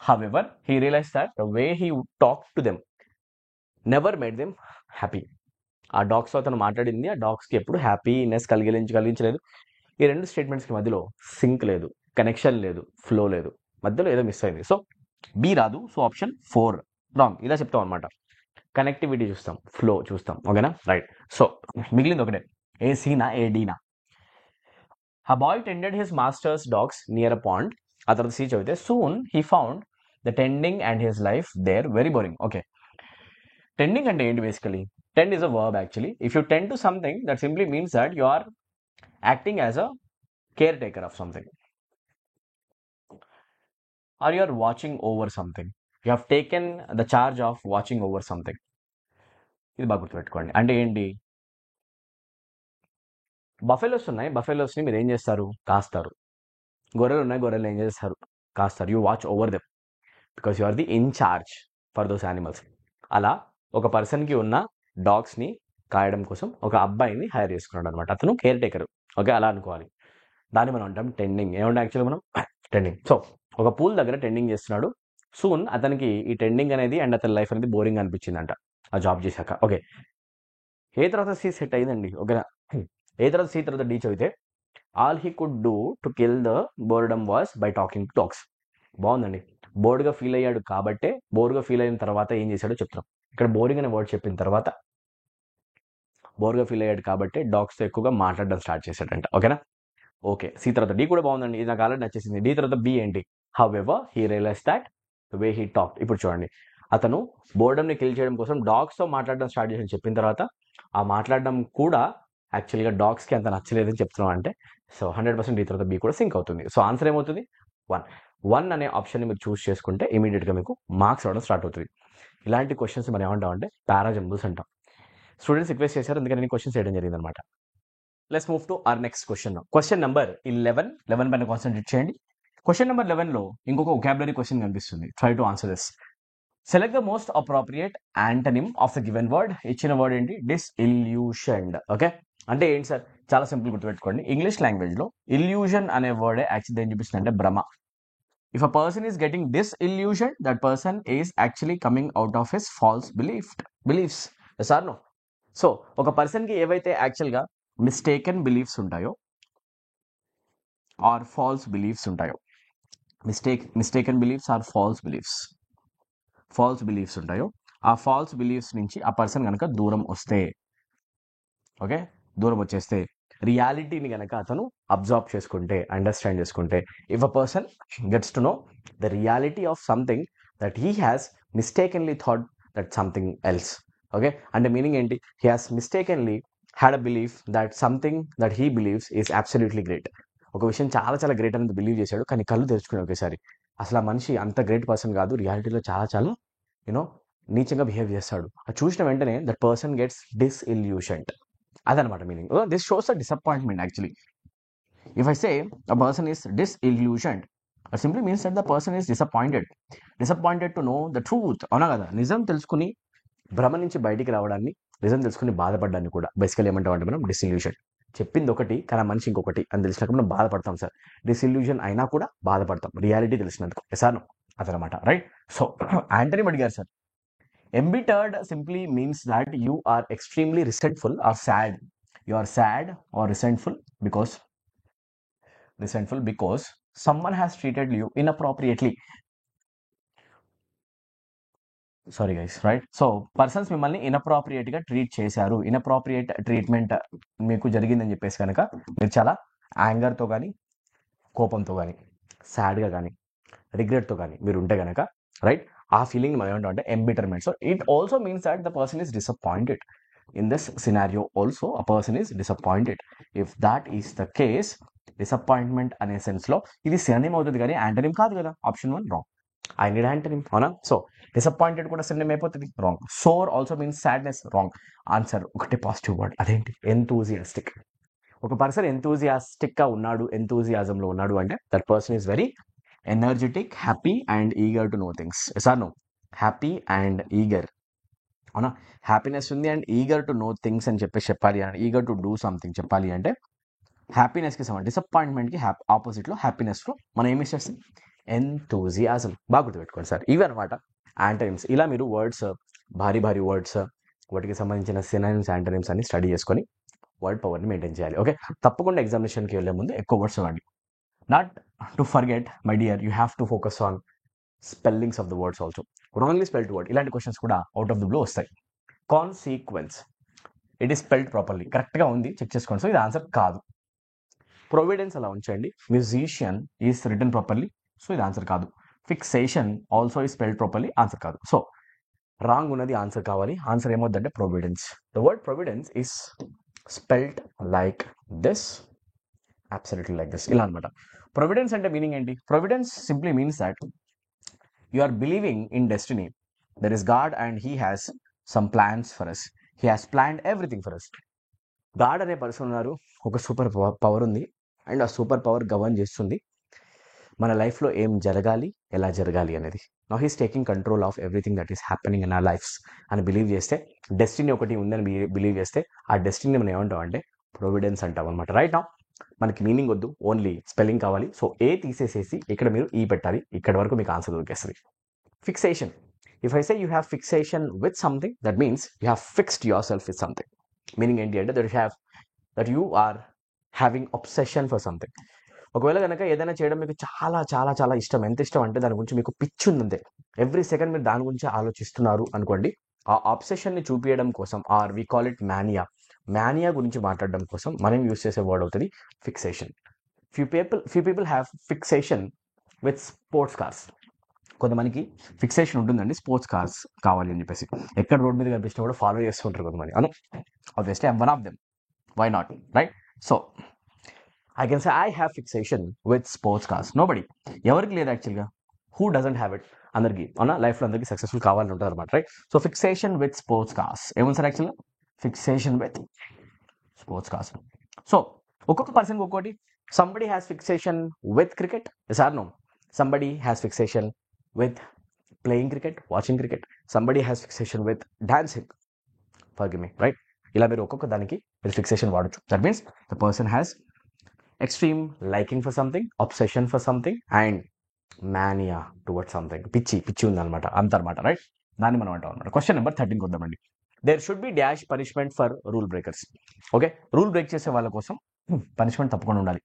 however he realize that the way he talk to them never made them happy. ఆ డాగ్స్తో అతను మాట్లాడింది ఆ డాగ్స్కి ఎప్పుడు హ్యాపీనెస్ కలిగించలేదు. ఈ 2 స్టేట్మెంట్స్కి మధ్యలో సింక్ లేదు, కనెక్షన్ లేదు, ఫ్లో లేదు, మధ్యలో ఏదో మిస్ అయింది. సో బి రాదు. So option 4 wrong. ఇలా చెప్తాం అనమాట. కనెక్టివిటీ చూస్తాం, ఫ్లో చూస్తాం. ఓకేనా? రైట్. సో మిగిలింది ఒకటే, ఏ సీనా, ఏ డీనా. ఆ boy tended his master's dogs near a pond. ఆ తర్వాత సి చదివితే soon he found the tending and his life there very boring. Okay, tending అంటే ఏంటి? Basically tend is a verb actually. If you tend to something, that simply means that you are acting as a caretaker of something, or you are watching over something. You have taken the charge of watching over something. ఇది బాగా గుర్తుపెట్టుకోండి. అంటే ఏంటి? Buffaloes ఉన్నాయి, బఫెలోస్ని మీరు ఏం చేస్తారు? కాస్తారు. గొర్రెలు ఉన్నాయి, గొర్రెలు ఏం చేస్తారు? కాస్తారు. You watch over them because you are the in charge for those animals. అలా ఒక పర్సన్కి ఉన్న డాగ్స్ని కాయడం కోసం ఒక అబ్బాయిని హైర్ చేసుకున్నాడు అనమాట. అతను కేర్ టేకర్. ఓకే, అలా అనుకోవాలి. దాన్ని మనం అంటాం టెండింగ్. ఏమంటే యాక్చువల్గా మనం టెండింగ్. సో ఒక పూల్ దగ్గర టెండింగ్ చేస్తున్నాడు. సూన్ అతనికి ఈ టెండింగ్ అనేది అండ్ అతని లైఫ్ అనేది బోరింగ్ అనిపించిందంట ఆ జాబ్ చేశాక. ఓకే, ఏ తర్వాత సి సెట్ అయిందండి. ఓకేనా, ఏ తర్వాత సి తర్వాత డి చదివితే all he could do to kill the boredom was by talking to dogs. బాగుందండి. బోర్డ్గా ఫీల్ అయ్యాడు కాబట్టే, బోర్గా ఫీల్ అయిన తర్వాత ఏం చేశాడో చెప్తున్నాం. ఇక్కడ బోరింగ్ అనే వర్డ్ చెప్పిన తర్వాత బోర్గా ఫీల్ అయ్యాడు కాబట్టి డాగ్స్తో ఎక్కువగా మాట్లాడడం స్టార్ట్ చేశాడంట. ఓకేనా, ఓకే. సి తర్వాత డి కూడా బాగుందండి, ఇది నాకు ఆల్రెడీ నచ్చేసింది. డి తర్వాత బి ఏంటి, however he realize that the way he talk. ఇప్పుడు చూడండి, అతను బోర్డమ్ని కిల్ చేయడం కోసం డాగ్స్తో మాట్లాడడం స్టార్ట్ చేసి చెప్పిన తర్వాత ఆ మాట్లాడడం కూడా యాక్చువల్గా డాగ్స్కి అంత నచ్చలేదని చెప్తున్నాం అంటే, సో 100% డి తర్వాత బి కూడా సింక్ అవుతుంది. సో ఆన్సర్ ఏమవుతుంది, 1 అనే ఆప్షన్ని మీరు చూస్ చేసుకుంటే ఇమీడియట్గా మీకు మార్క్స్ రావడం స్టార్ట్ అవుతుంది. ఇలాంటి క్వశ్చన్స్ మనం ఏమంటామంటే పారాజంబుల్స్ అంటాం. స్టూడెంట్స్ రిక్వెస్ట్ చేశారు, అందుకని నేను క్వశ్చన్స్ చేయడం జరిగింది అనమాట. Let's move to our next question. Question number 11 పైన కాన్సన్ట్రేట్ చేయండి. క్వశ్చన్ నెంబర్ 11లో ఇంకొక వొకాబులరీ క్వశ్చన్ కనిపిస్తుంది. Try to answer this. Select the most appropriate antonym of the given word. ఇచ్చిన వర్డ్ ఏంటి, డిస్ఇల్యూషన్డ్. ఓకే, అంటే ఏంటి సార్, చాలా సింపుల్ గుర్తుపెట్టుకోండి. ఇంగ్లీష్ లాంగ్వేజ్లో ఇల్యూషన్ అనే వర్డే యాక్చువల్లీ ఏం చూపిస్తుంది అంటే భ్రమ. If a person is getting disillusion, that person is actually coming out of his false beliefs. Sir no. So ఒక పర్సన్కి ఏవైతే యాక్చువల్గా మిస్టేకెన్ బిలీఫ్స్ ఉంటాయో ఆర్ ఫాల్స్ బిలీఫ్స్ ఉంటాయో, mistaken beliefs or false beliefs ఉంటాయో, ఆ ఫాల్స్ బిలీఫ్స్ నుంచి ఆ పర్సన్ కనుక దూరం వస్తే, ఓకే, దూరం వచ్చేస్తే, రియాలిటీని కనుక అతను అబ్జర్వ్ చేసుకుంటే, అండర్స్టాండ్ చేసుకుంటే, if a person gets to know the reality of something that he has mistakenly thought that something else. Okay, అంటే మీనింగ్ ఏంటి, he has mistakenly had a belief that something that he believes is absolutely great. ఒక విషయం చాలా చాలా great అనేది believe చేశాడు, కానీ కళ్ళు తెరుచుకునే ఒకేసారి అసలు ఆ మనిషి అంత గ్రేట్ పర్సన్ కాదు, రియాలిటీలో చాలా చాలా యూనో నీచంగా బిహేవ్ చేస్తాడు. అది చూసిన వెంటనే దట్ పర్సన్ గెట్స్ డిస్ఇల్యూషన్డ్. అదనమాట meaning. This shows a disappointment actually. If I say a person is disillusioned, it simply means that the person is disappointed to know the truth. అవునా కదా, నిజం తెలుసుకుని భ్రమ నుంచి బయటికి రావడాన్ని, నిజం తెలుసుకుని బాధపడ్డాన్ని కూడా బేసికల్ ఏమంటామంటే మనం డిస్ఇల్యూషన్. చెప్పింది ఒకటి కానీ ఆ మనిషి ఇంకొకటి అని తెలిసినాక మనం బాధపడతాం సార్. డిస్ఇల్యూషన్ అయినా కూడా బాధపడతాం రియాలిటీ తెలిసినందుకు. సార్ అదనమాట, రైట్. సో యాంటనీ అడిగారు sir, embittered simply means that you are extremely resentful or sad. You are sad or resentful because someone has treated you inappropriately. Sorry guys, right. So persons మిమ్మల్ని ఇన్అప్రోప్రియేట్గా treat చేశారు, inappropriate treatment మీకు జరిగిందని చెప్పేసి కనుక మీరు చాలా యాంగర్తో కానీ, కోపంతో కానీ, సాడ్గా కానీ, రిగ్రెట్తో కానీ మీరు ఉంటే కనుక, రైట్, ఆ ఫీలింగ్ మనం ఏమంటాం అంటే embitterment. So it also means that the person is disappointed. In this scenario also a person is disappointed. If that is the case, disappointment అనే సెన్స్లో ఇది సినోనిమ్ అవుతుంది కానీ యాంటనిమ్ కాదు కదా. Option 1 wrong. I need antonym, అవునా. So disappointed కూడా synonym అయిపోతుంది, wrong. Sour also means sadness, wrong. Answer ఒకటే పాజిటివ్ వర్డ్, అదేంటి, ఎంతూజియాస్టిక్. ఒక పర్సన్ ఎంతూజియాస్టిక్గా ఉన్నాడు, ఎంతూజియాజంలో ఉన్నాడు అంటే that person is very energetic, happy and eager to know things. Sir no, happy and eager, అవునా. హ్యాపీనెస్ ఉంది and eager to know things అని చెప్పాలి అంటే, ఈగర్ టు డూ సంథింగ్ చెప్పాలి అంటే హ్యాపీనెస్కి సమానం. డిసప్పాయింట్మెంట్కి ఆపోజిట్లో హ్యాపీనెస్లో మనం ఏమి చేస్తాం, ఎంతూజియాజం. బాగా గుర్తుపెట్టుకోండి సార్, ఇవి అనమాట యాంటనిమ్స్. ఇలా మీరు వర్డ్స్, భారీ వర్డ్స్, వాటికి సంబంధించిన సినోనిమ్స్, యాంటనిమ్స్ అన్ని స్టడీ చేసుకొని వర్డ్ పవర్ని మెయింటైన్ చేయాలి. ఓకే, తప్పకుండా ఎగ్జామినేషన్కి వెళ్ళే ముందు ఎక్కువ వర్డ్స్ ఇవ్వండి. Not to forget my dear, you have to focus on spellings of the words also. Wrongly spelled word, ఇలాంటి క్వశ్చన్స్ కూడా అవుట్ ఆఫ్ ది బ్లూ వస్తాయి. Consequence, it is spelled properly, కరెక్ట్గా ఉంది, చెక్ చేసుకోండి. సో ఇది answer కాదు. Providence అలా ఉంచండి. Musician is written properly, so ఇది ఆన్సర్ కాదు. Fixation also is spelled properly, answer కాదు. సో రాంగ్ ఉన్నది ఆన్సర్ కావాలి. ఆన్సర్ ఏమవుతుందంటే providence. The word providence is spelled like this, absolutely like this, ఇలా అనమాట. ప్రొవిడెన్స్ అంటే మీనింగ్ ఏంటి, providence simply means that you are believing in destiny. There is God and he has some plans for us. He has planned everything for us. God అనే person ఉన్నారు, ఒక super power ఉంది and ఆ super power govern చేస్తుంది మన లైఫ్లో ఏం జరగాలి, ఎలా జరగాలి అనేది. Now he's taking control of everything that is happening in our lives అని బిలీవ్ చేస్తే, డెస్టినీ ఒకటి ఉందని బిలీవ్ చేస్తే, ఆ డెస్టినీ మనం ఏమంటాం అంటే ప్రొవిడెన్స్ అంటాం అనమాట. రైట్ నౌ మనకి మీనింగ్ వద్దు, ఓన్లీ స్పెల్లింగ్ కావాలి. సో ఏ తీసేసేసి ఇక్కడ మీరు ఈ పెట్టాలి. ఇక్కడ వరకు మీకు ఆన్సర్ దొరికేస్తుంది. Fixation. If I say you have fixation with something, that means you have fixed yourself with something. Meaning ఏంటి అంటే that you are having obsession for something. ఒకవేళ కనుక ఏదైనా చేయడం మీకు చాలా చాలా చాలా ఇష్టం, ఎంత ఇష్టం అంటే దాని గురించి మీకు పిచ్చి ఉందంతే, ఎవ్రీ సెకండ్ మీరు దాని గురించి ఆలోచిస్తున్నారు అనుకోండి, ఆ అబ్సెషన్ని చూపించడం కోసం, or we call it mania గురించి మాట్లాడడం కోసం మనం యూస్ చేసే వర్డ్ అవుతుంది fixation. Few people have fixation with sports cars. కొంతమందికి ఫిక్సేషన్ ఉంటుందండి స్పోర్ట్స్ కార్స్ కావాలి అని చెప్పేసి. ఎక్కడ రోడ్ మీద కనిపించినా కూడా ఫాలో చేస్తుంటారు కొంతమంది. అవును, obviously I'm one of them. Why not, right? So I can say I have fixation with sports cars. Nobody. ఎవరికి లేదు యాక్చువల్గా. Who doesn't have it? అందరికి అవునా, లైఫ్లో అందరికీ సక్సెస్ఫుల్ కావాలని ఉంటుంది అనమాట, right? So fixation with sports cars ఏముంది సార్ యాక్చువల్గా? Fixation with sports cars. So ఒక్కొక్క పర్సన్ ఒక్కొక్కటి. Somebody has fixation with cricket, sir no. Somebody has fixation with playing cricket, watching cricket. Somebody has fixation with dancing, forgive me, right? ఇలా మీరు ఒక్కొక్క దానికి మీరు fixation వాడచ్చు. That means the person has extreme liking for something, obsession for something, and mania towards something. పిచ్చి ఉందన్నమాట, అంతనమాట, right? దాన్ని మనం అంటాం అనమాట. క్వశ్చన్ నెంబర్ 13 వద్దామండి. There should be dash punishment for rule breakers. Okay, rule break చేసే వాళ్ళ కోసం పనిష్మెంట్ తప్పకుండా ఉండాలి.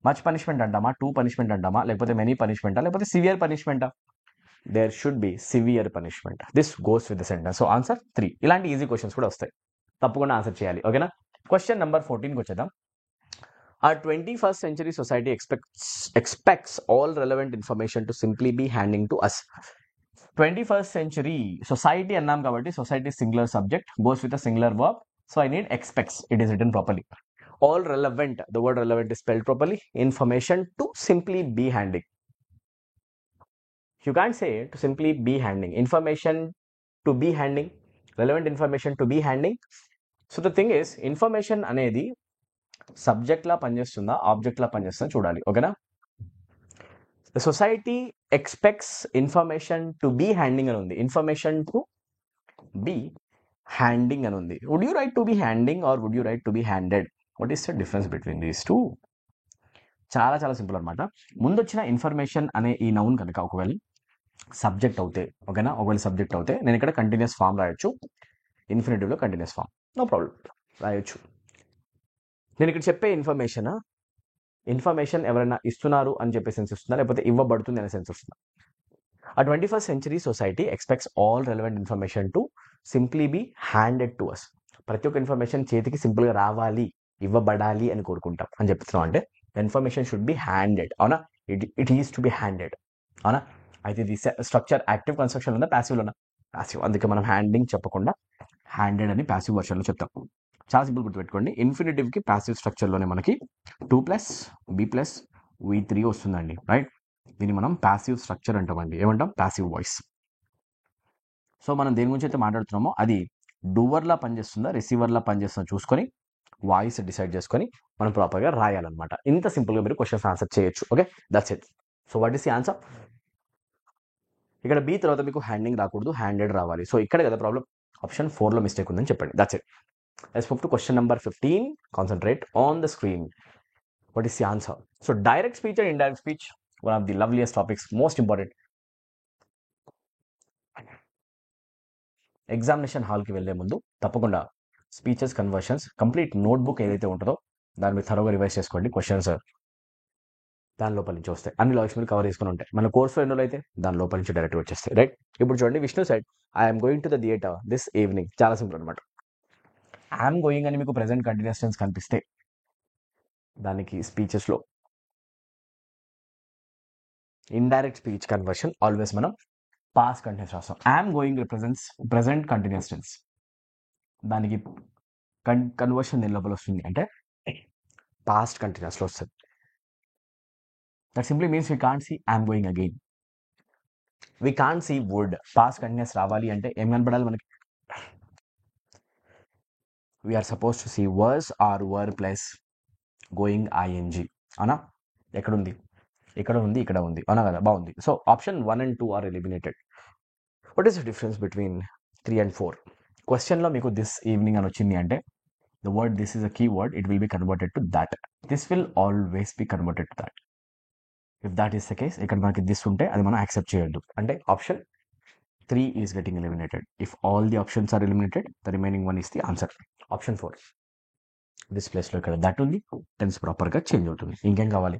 మచ్ పనిష్మెంట్ అంటామా, టూ పనిష్మెంట్ అంటామా, లేకపోతే మెనీ పనిష్మెంటా, లేకపోతే సివియర్ పనిష్మెంటా? There should be severe punishment. This goes with the sentence. So answer 3. ఇలాంటి ఈజీ క్వశ్చన్స్ కూడా వస్తాయి, తప్పకుండా ఆన్సర్ చేయాలి. ఓకేనా? క్వశ్చన్ నెంబర్ 14కి వచ్చేద్దాం. Our 21st century society expects all relevant information to simply be handing to us. 21st century society అన్నాం కాబట్టి society singular subject goes with a singular verb. So I need expects. It is written properly. All relevant, the word relevant is spelled properly. Information to simply be handing. You can't say to simply be handing. Information to be handing. Relevant information to be handing. So the thing is, information అనేది subject లా పనిచేస్తుందా, object లా పనిచేస్తుందా చూడాలి. ఓకేనా? The society expects information to be handing అని ఉంది, information to be handing అని ఉంది. Would you write to be handing or would you write to be handed? What is the difference between these two? చాలా చాలా simple అనమాట. ముందు వచ్చిన information అనే ఈ నౌన్ కనుక ఒకవేళ సబ్జెక్ట్ అవుతే, ఓకేనా, ఒకవేళ సబ్జెక్ట్ అవుతే నేను ఇక్కడ కంటిన్యూస్ ఫామ్ రాయొచ్చు, ఇన్ఫినిటివ్లో కంటిన్యూస్ ఫామ్, నో ప్రాబ్లం, రాయొచ్చు. నేను ఇక్కడ చెప్పే ఇన్ఫర్మేషన్ ఎవరైనా ఇస్తున్నారు అని చెప్పే సెన్స్ వస్తుందా, లేకపోతే ఇవ్వబడుతుంది అనే సెన్స్ వస్తుందా? ఆ 21st century society expects all relevant information to simply be handed to us. ప్రతి ఒక్క ఇన్ఫర్మేషన్ చేతికి సింపుల్గా రావాలి, ఇవ్వబడాలి అని కోరుకుంటాం అని చెప్తున్నాం. అంటే ఇన్ఫర్మేషన్ షుడ్ బి హ్యాండెడ్, అవునా? It is to be handed, అవునా? అయితే ఇది స్ట్రక్చర్ యాక్టివ్ కన్స్ట్రక్షన్ ఉందా, ప్యాసివ్లో ఉందా? ప్యాసివ్. అందుకే మనం హ్యాండింగ్ చెప్పకుండా హ్యాండెడ్ అని ప్యాసివ్ వర్షన్లో చెప్తాం. చాలా సింపుల్ గుర్తుపెట్టుకోండి. ఇన్ఫినిటివ్కి ప్యాసివ్ స్ట్రక్చర్లోనే మనకి 2 + B + V3 వస్తుందండి, రైట్? దీన్ని మనం ప్యాసివ్ స్ట్రక్చర్ అంటామండి. ఏమంటాం? Passive voice. సో మనం దేని గురించి అయితే మాట్లాడుతున్నామో అది డూవర్లా పనిచేస్తుందా, రిసీవర్లా పనిచేస్తుందా చూసుకొని వాయిస్ డిసైడ్ చేసుకొని మనం ప్రాపర్గా రాయాలన్నమాట. ఇంత సింపుల్గా మీరు క్వశ్చన్స్ ఆన్సర్ చేయొచ్చు. Okay, that's it. So what is the answer? ఇక్కడ బి తర్వాత మీకు హ్యాండింగ్ రాకూడదు, హ్యాండెడ్ రావాలి. సో ఇక్కడ కదా ప్రాబ్లం. ఆప్షన్ 4లో మిస్టేక్ ఉందని చెప్పండి. That's it. Let's move to question number 15. Concentrate on the screen. What is the answer? So direct speech and indirect speech, one of the loveliest topics, most important. Examination హాల్కి వెళ్ళే ముందు తప్పకుండా speeches, conversions, complete notebook ఏదైతే ఉంటుందో దాన్ని మీరు థరోగా revise చేసుకోండి. Questions దాని లోపల నుంచి వస్తాయి, అన్ని లాజిక్స్ మీరు కవర్ చేసుకుని ఉంటాయి. మన కోర్సులో ఎన్నో అయితే దాని లోపల నుంచి డైరెక్ట్ వచ్చేస్తాయి, రైట్? ఇప్పుడు చూడండి, Vishnu said I'm going to the theatre this evening. చాలా సింపుల్ అనమాట. ఐఎమ్ గోయింగ్ అని మీకు ప్రెసెంట్ కంటిన్యూస్ టెన్స్ కనిపిస్తే దానికి స్పీచెస్లో ఇండైరెక్ట్ స్పీచ్ కన్వర్షన్ ఆల్వేస్ మనం పాస్ట్ కంటిన్యూస్ రాస్తాం. I'm going represents present continuous tense. దానికి కన్వర్షన్ దేని లోపల వస్తుంది అంటే పాస్ట్ కంటిన్యూస్లో వస్తుంది. That simply means we can't see I'm going again, we can't see would. Past continuous రావాలి అంటే ఏం కనపడాలి మనకి? we are supposed to see was or were plus going ing. అవునా? ఎక్కడ ఉంది? ఇక్కడ ఉంది, ఇక్కడ ఉంది, అవునా కదా? బాగుంది. So option 1 and 2 are eliminated. What is the difference between 3 and 4? క్వశ్చన్లో మీకు దిస్ ఈవినింగ్ అని వచ్చింది అంటే the word this is a keyword, it will be converted to that. This will always be converted to that. If that is the case, ఇక్కడ మనకి this ఉంటే అది మనం యాక్సెప్ట్ చేయొద్దు. అంటే option 3 is getting eliminated. If all the options are eliminated, the remaining one is the answer. Option 4. This ప్లేస్లో ఇక్కడ that ఉంది, టెన్స్ ప్రాపర్గా చేంజ్ అవుతుంది. ఇంకేం కావాలి?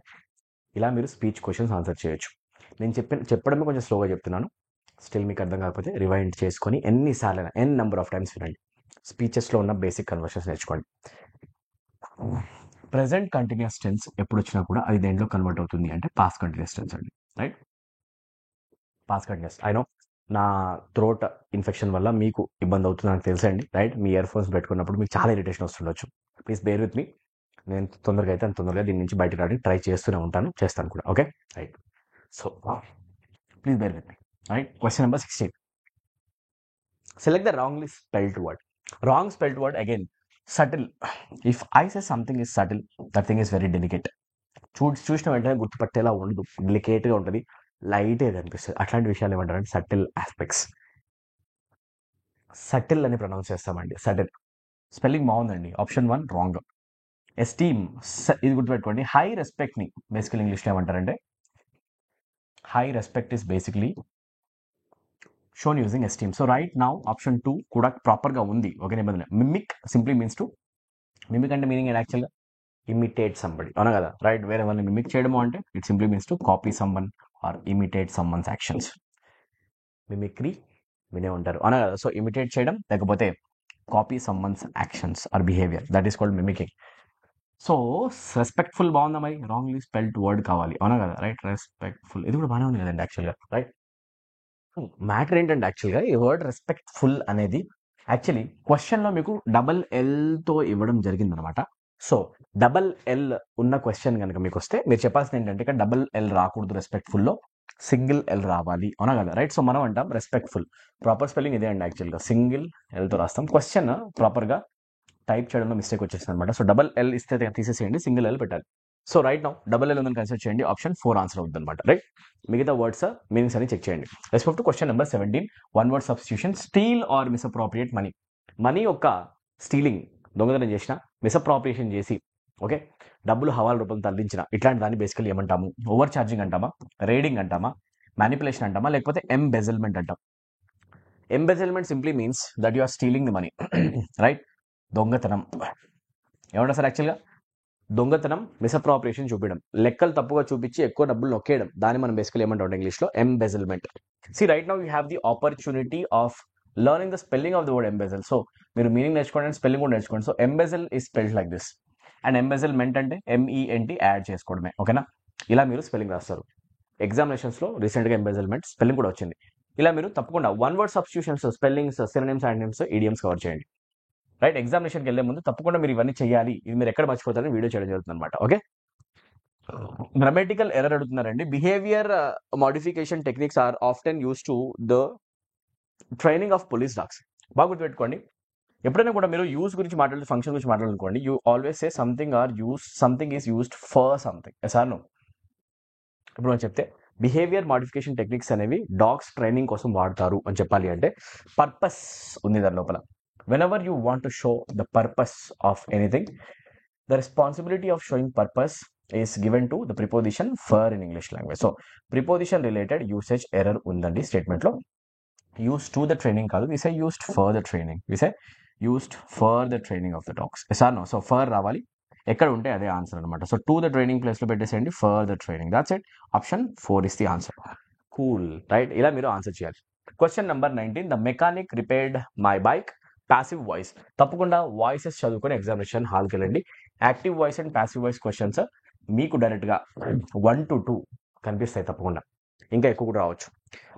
ఇలా మీరు స్పీచ్ క్వశ్చన్స్ ఆన్సర్ చేయొచ్చు. నేను చెప్పడమే కొంచెం స్లోగా చెప్తున్నాను. స్టిల్ మీకు అర్థం కాకపోతే రివైండ్ చేసుకొని ఎన్నిసార్లు ఎన్ నెంబర్ ఆఫ్ టైమ్స్ వినండి. స్పీచెస్లో ఉన్న బేసిక్ కన్వర్షన్స్ నేర్చుకోండి. ప్రెజెంట్ కంటిన్యూస్ టెన్స్ ఎప్పుడు వచ్చినా కూడా అది దేంట్లో కన్వర్ట్ అవుతుంది అంటే పాస్ట్ కంటిన్యూస్ టెన్స్ అండి. Right, past continuous. I know నా థ్రోట్ ఇన్ఫెక్షన్ వల్ల మీకు ఇబ్బంది అవుతుంది నాకు తెలుసండి. రైట్, మీ ఇయర్ ఫోన్స్ పెట్టుకున్నప్పుడు మీకు చాలా ఇరిటేషన్ వస్తుండొచ్చు. ప్లీజ్ బేర్ విత్ మీ. నేను తొందరగా అయితే తొందరగా దీని నుంచి బయటకు రావడానికి ట్రై చేస్తాను కూడా. Okay, right. So please bear with me. Right, question number 16. Select the wrongly spelled word. Wrong spelled word again subtle. If I say something is subtle, that thing is very delicate. చూసిన వెంటనే గుర్తుపట్టేలా ఉండదు, డెలికేట్గా ఉంటుంది, light ఏది అనిపిస్తుంది. అట్లాంటి విషయాలు ఏమంటారంటే subtle aspects. Subtle అని ప్రొనౌన్స్ చేస్తామండి. సటిల్ స్పెల్లింగ్ బాగుందండి. Option 1 wrong. ఎస్టీమ్, ఇది గుర్తుపెట్టుకోండి. హై రెస్పెక్ట్ని బేసికల్ ఇంగ్లీష్లో ఏమంటారంటే high respect is basically shown using esteem. So right now option 2 కూడా ప్రాపర్గా ఉంది. ఒక నిబంధన. Mimic simply means to, mimic అంటే మీనింగ్ యాక్చువల్గా ఇమిటేట్ సంబడి, అవునా కదా? రైట్, వేరే వాళ్ళని మిమిక్ చేయడము అంటే it simply means to copy someone or imitate someone's actions. Mimicry వినే ఉంటారు, అవునా కదా? సో ఇమిటేట్ చేయడం లేకపోతే copy someone's actions or behaviour, that is called mimicking. So respectful బాగుందా? మరి రాంగ్లీ స్పెల్డ్ వర్డ్ కావాలి, అవునా కదా? రైట్, రెస్పెక్ట్ఫుల్ ఇది కూడా బాగానే ఉంది కదండి యాక్చువల్గా. రైట్, మ్యాటర్ ఏంటంటే యాక్చువల్గా ఈ వర్డ్ రెస్పెక్ట్ఫుల్ అనేది యాక్చువల్లీ క్వశ్చన్లో మీకు డబల్ ఎల్తో ఇవ్వడం జరిగిందనమాట. సో డబల్ ఎల్ ఉన్న క్వశ్చన్ కనుక మీకు వస్తే మీరు చెప్పాల్సింది ఏంటంటే ఇక్కడ డబల్ ఎల్ రాకూడదు, రెస్పెక్ట్ఫుల్లో సింగిల్ ఎల్ రావాలి, అవునా కదా? రైట్, సో మనం అంటాం రెస్పెక్ట్ఫుల్. ప్రాపర్ స్పెల్లింగ్ ఇదే అండి యాక్చువల్గా, సింగిల్ ఎల్తో రాస్తాం. క్వశ్చన్ ప్రాపర్గా టైప్ చేయడంలో మిస్టేక్ వచ్చేస్తుంది అనమాట. సో డబల్ ఎల్ ఇస్తే తీసేసేయండి, సింగిల్ ఎల్ పెట్టాలి. So right now double L ఉందని కన్సిడర్ చేయండి. ఆప్షన్ 4 ఆన్సర్ అవుతుంది అనమాట. రైట్, మిగతా వర్డ్స్ మీనింగ్స్ అని చెక్ చేయండి. Let's move to question number 17. One word substitution. Steal or misappropriate money. Money యొక్క స్టీలింగ్, దొంగతనం చేసిన, మిస్అప్రోప్రియేషన్ చేసి, ఓకే, డబ్బులు హవాల రూపంలో తరలించిన, ఇట్లాంటి దాన్ని బేసికల్లీ ఏమంటాము? ఓవర్ ఛార్జింగ్ అంటామా, రేడింగ్ అంటామా, మ్యానిపులేషన్ అంటామా, లేకపోతే ఎంబెజల్మెంట్ అంటాం. Embezzlement simply means that you are stealing the money. Right, దొంగతనం ఏమంటారు సార్? యాక్చువల్గా దొంగతనం, మిస్అప్రోప్రియేషన్ చూపించడం, లెక్కలు తప్పుగా చూపించి ఎక్కువ డబ్బులు నొక్కేయడం, దాన్ని మనం బేసికల్లీ ఏమంటాం ఇంగ్లీష్లో? Embezzlement. See right now you have the opportunity of learning the spelling of the word embezzle. So మీరు మీనింగ్ నేర్చుకోండి అండ్ స్పెల్లింగ్ కూడా నేర్చుకోండి. So embezzle is spelled like this, and embezzlement అంటే MENT యాడ్ చేసుకోవడమే, ఓకేనా? ఇలా మీరు స్పెల్లింగ్ రాస్తారు. ఎగ్జామినేషన్స్లో రీసెంట్గా ఎంబెజల్మెంట్ స్పెల్లింగ్ కూడా వచ్చింది. ఇలా మీరు తప్పకుండా one word substitutions, spellings, synonyms, antonyms, idioms cover చేయండి. రైట్, ఎగ్జామినేషన్కి వెళ్ళే ముందు తప్పకుండా మీరు ఇవన్నీ చేయాలి. ఇది మీరు ఎక్కడ మర్చిపోతారని వీడియో చేయడం జరుగుతుంది అనమాట. ఓకే, గ్రామటికల్ ఎర్రర్ అడుగుతున్నారండి. Behaviour modification techniques are often use to the training of police dogs. బాగా గుర్తుపెట్టుకోండి, ఎప్పుడైనా కూడా మీరు యూస్ గురించి మాట్లాడే, ఫంక్షన్ గురించి మాట్లాడాలనుకోండి, you always say something or uses, something is used for something. Yes or no? ఇప్పుడు మనం చెప్తే బిహేవియర్ మోడిఫికేషన్ టెక్నిక్స్ అనేవి డాగ్స్ ట్రైనింగ్ కోసం వాడతారు అని చెప్పాలి అంటే పర్పస్ ఉంది దాని లోపల. Whenever you want to show the purpose of anything, the responsibility of showing purpose is given to the preposition for in English language. So preposition related usage error undandi statement lo. Used to the training kaadu, we say used for the training, we say used for the training of the dogs. Yes or no? So for రావాలి, ఎక్కడ ఉంటే అదే answer అనమాట. So to the training ప్లేస్లో పెట్టేసేయండి for the training. That's it. Option 4 is the answer. Cool, right, ఇలా మీరు answer చేయాలి. Question number 19. The mechanic repaired my bike. Passive voice. తప్పకుండా వాయిసెస్ చదువుకొని ఎగ్జామినేషన్ హాల్కి వెళ్ళండి. Active voice and passive voice questions మీకు డైరెక్ట్గా 1 to 2 కనిపిస్తాయి తప్పకుండా, ఇంకా ఎక్కువ కూడా రావచ్చు.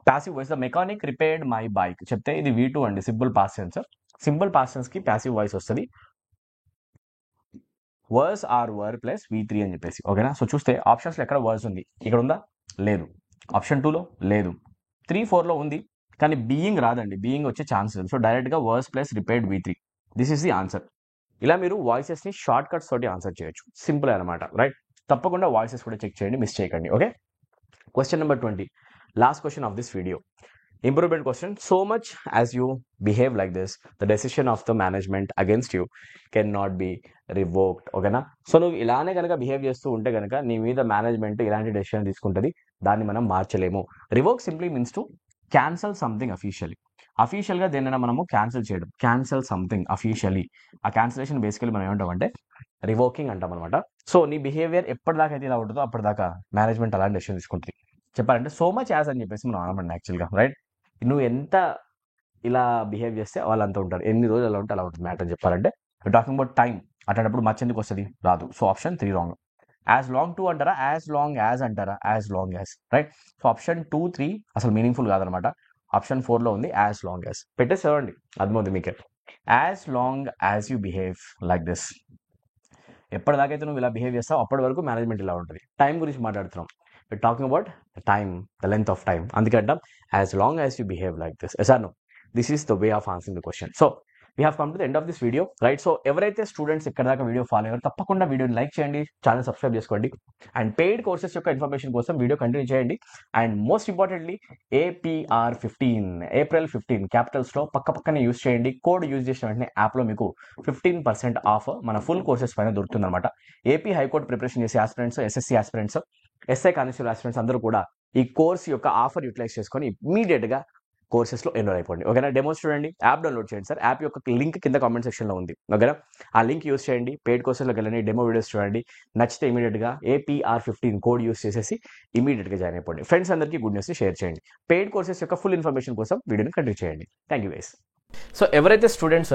Passive voice, the mechanic repaired my bike చెప్తే ఇది V2 అండి, simple past tense. Simple past టెన్స్కి ప్యాసివ్ వాయిస్ వస్తుంది, was or were plus V3 అని చెప్పేసి, ఓకేనా? సో చూస్తే ఆప్షన్స్లో ఎక్కడ వర్స్ ఉంది? ఇక్కడ ఉందా? లేదు. ఆప్షన్ 2లో లేదు. 3, 4లో ఉంది, కానీ బీయింగ్ రాదండి, బీయింగ్ వచ్చే ఛాన్స్ లేదు. సో డైరెక్ట్గా verbs plus repaired V3, this is the answer. ఇలా మీరు వాయిసెస్ని షార్ట్ కట్స్ తోటి ఆన్సర్ చేయొచ్చు, సింపుల్ అనమాట. రైట్, తప్పకుండా వాయిసెస్ కూడా చెక్ చేయండి, మిస్ చేయకండి. Okay, question number 20, last question of this video. Improvement question. So much as you behave like this the decision of the management against you can not be revoked. ఓకేనా? So నువ్వు ఇలానే కనుక behave చేస్తూ ఉంటే కనుక నీ మీద మేనేజ్మెంట్ ఇలాంటి డెసిషన్ తీసుకుంటుంది, దాన్ని మనం మార్చలేము. Revoke simply means to cancel something officially. అఫీషియల్గా దేనైనా మనము క్యాన్సిల్ చేయడం, క్యాన్సల్ సంథింగ్ అఫీషియలీ. ఆ క్యాన్సిలేషన్ బేసికలీ మనం ఏమంటామంటే రివోకింగ్ అంటాం అనమాట. సో నీ బిహేవియర్ ఎప్పటిదాకా ఇలా ఉంటుందో అప్పటిదాకా మేనేజ్మెంట్ అలాంటి డెసిషన్ తీసుకుంటుంది. చెప్పాలంటే సో మచ్ యాజ్ అని చెప్పేసి మనం అనమండి యాక్చువల్గా, రైట్? నువ్వు ఎంత ఇలా బిహేవ్ చేస్తే వాళ్ళు అంత ఉంటారు, ఎన్ని రోజులు అలా ఉంటే అలా ఉంటుంది మ్యాటర్. చెప్పాలంటే టాకింగ్ అబౌట్ టైం, అట్లాంటప్పుడు మచ్ ఎందుకు వస్తుంది? రాదు. So option 3 wrong. As long to అంటారా, యాజ్ లాంగ్ యాజ్ అంటారా? As long as, right? So option 2, 3 అసలు మీనింగ్ఫుల్ కాదనమాట. ఆప్షన్ 4లో ఉంది యాజ్ లాంగ్ యాజ్. పెట్టేసేవండి, అర్థమవుతుంది మీకే. As long as you behave like this, ఎప్పటిదాకైతే నువ్వు ఇలా బిహేవ్ చేస్తావు అప్పటి వరకు మేనేజ్మెంట్ ఇలా ఉంటుంది. టైం గురించి మాట్లాడుతున్నాం, talking about time, the length of time. అందుకే అంటాం as long as you behave like this. Yes or no? This is the way of answering the question. So we have come to the end of this video, right? So ఎవరైతే students ఇక్కడ దాకా video follow అయ్యారో తప్పకుండా వీడియోని like చేయండి, channel subscribe చేసుకోండి, and paid courses యొక్క information కోసం వీడియో కంటిన్యూ చేయండి. And most importantly APR 15 April 15 క్యాపిటల్స్లో పక్కనే యూస్ చేయండి. కోడ్ యూజ్ చేసిన వెంటనే యాప్లో మీకు 15% ఆఫ్ మన ఫుల్ కోర్సెస్ పైన దొరుకుతుంది అనమాట. ఏపీ హైకోర్టు ప్రిపరేషన్ చేసే aspirants, SSC aspirants, SI constable aspirants అందరూ కూడా ఈ కోర్స్ యొక్క ఆఫర్ యూటిలైజ్ చేసుకొని ఇమీడియట్గా కోర్సెస్లో ఎన్రోల్ అయిపోండి. ఓకేనా? డెమోస్ చూడండి, యాప్ డౌన్లోడ్ చేయండి సార్. యాప్ యొక్క లింక్ కింద కామెంట్ సెక్షన్లో ఉంది. ఓకేనా? ఆ లింక్ యూస్ చేయండి, పెయిడ్ కోర్సెస్లోకి వెళ్ళండి, డెమో వీడియోస్ చూడండి. నచ్చితే ఇమీడియట్గా APR 15 కోడ్ యూస్ చేసేసి ఇమీడియట్గా జాయిన్ అయిపోండి. ఫ్రెండ్స్ అందరికీ గుడ్ న్యూస్ షేర్ చేయండి. పెయిడ్ కోర్సెస్ యొక్క ఫుల్ ఇన్ఫర్మేషన్ కోసం వీడియోని కంటిన్యూ చేయండి. Thank you guys. సో ఎవరైతే students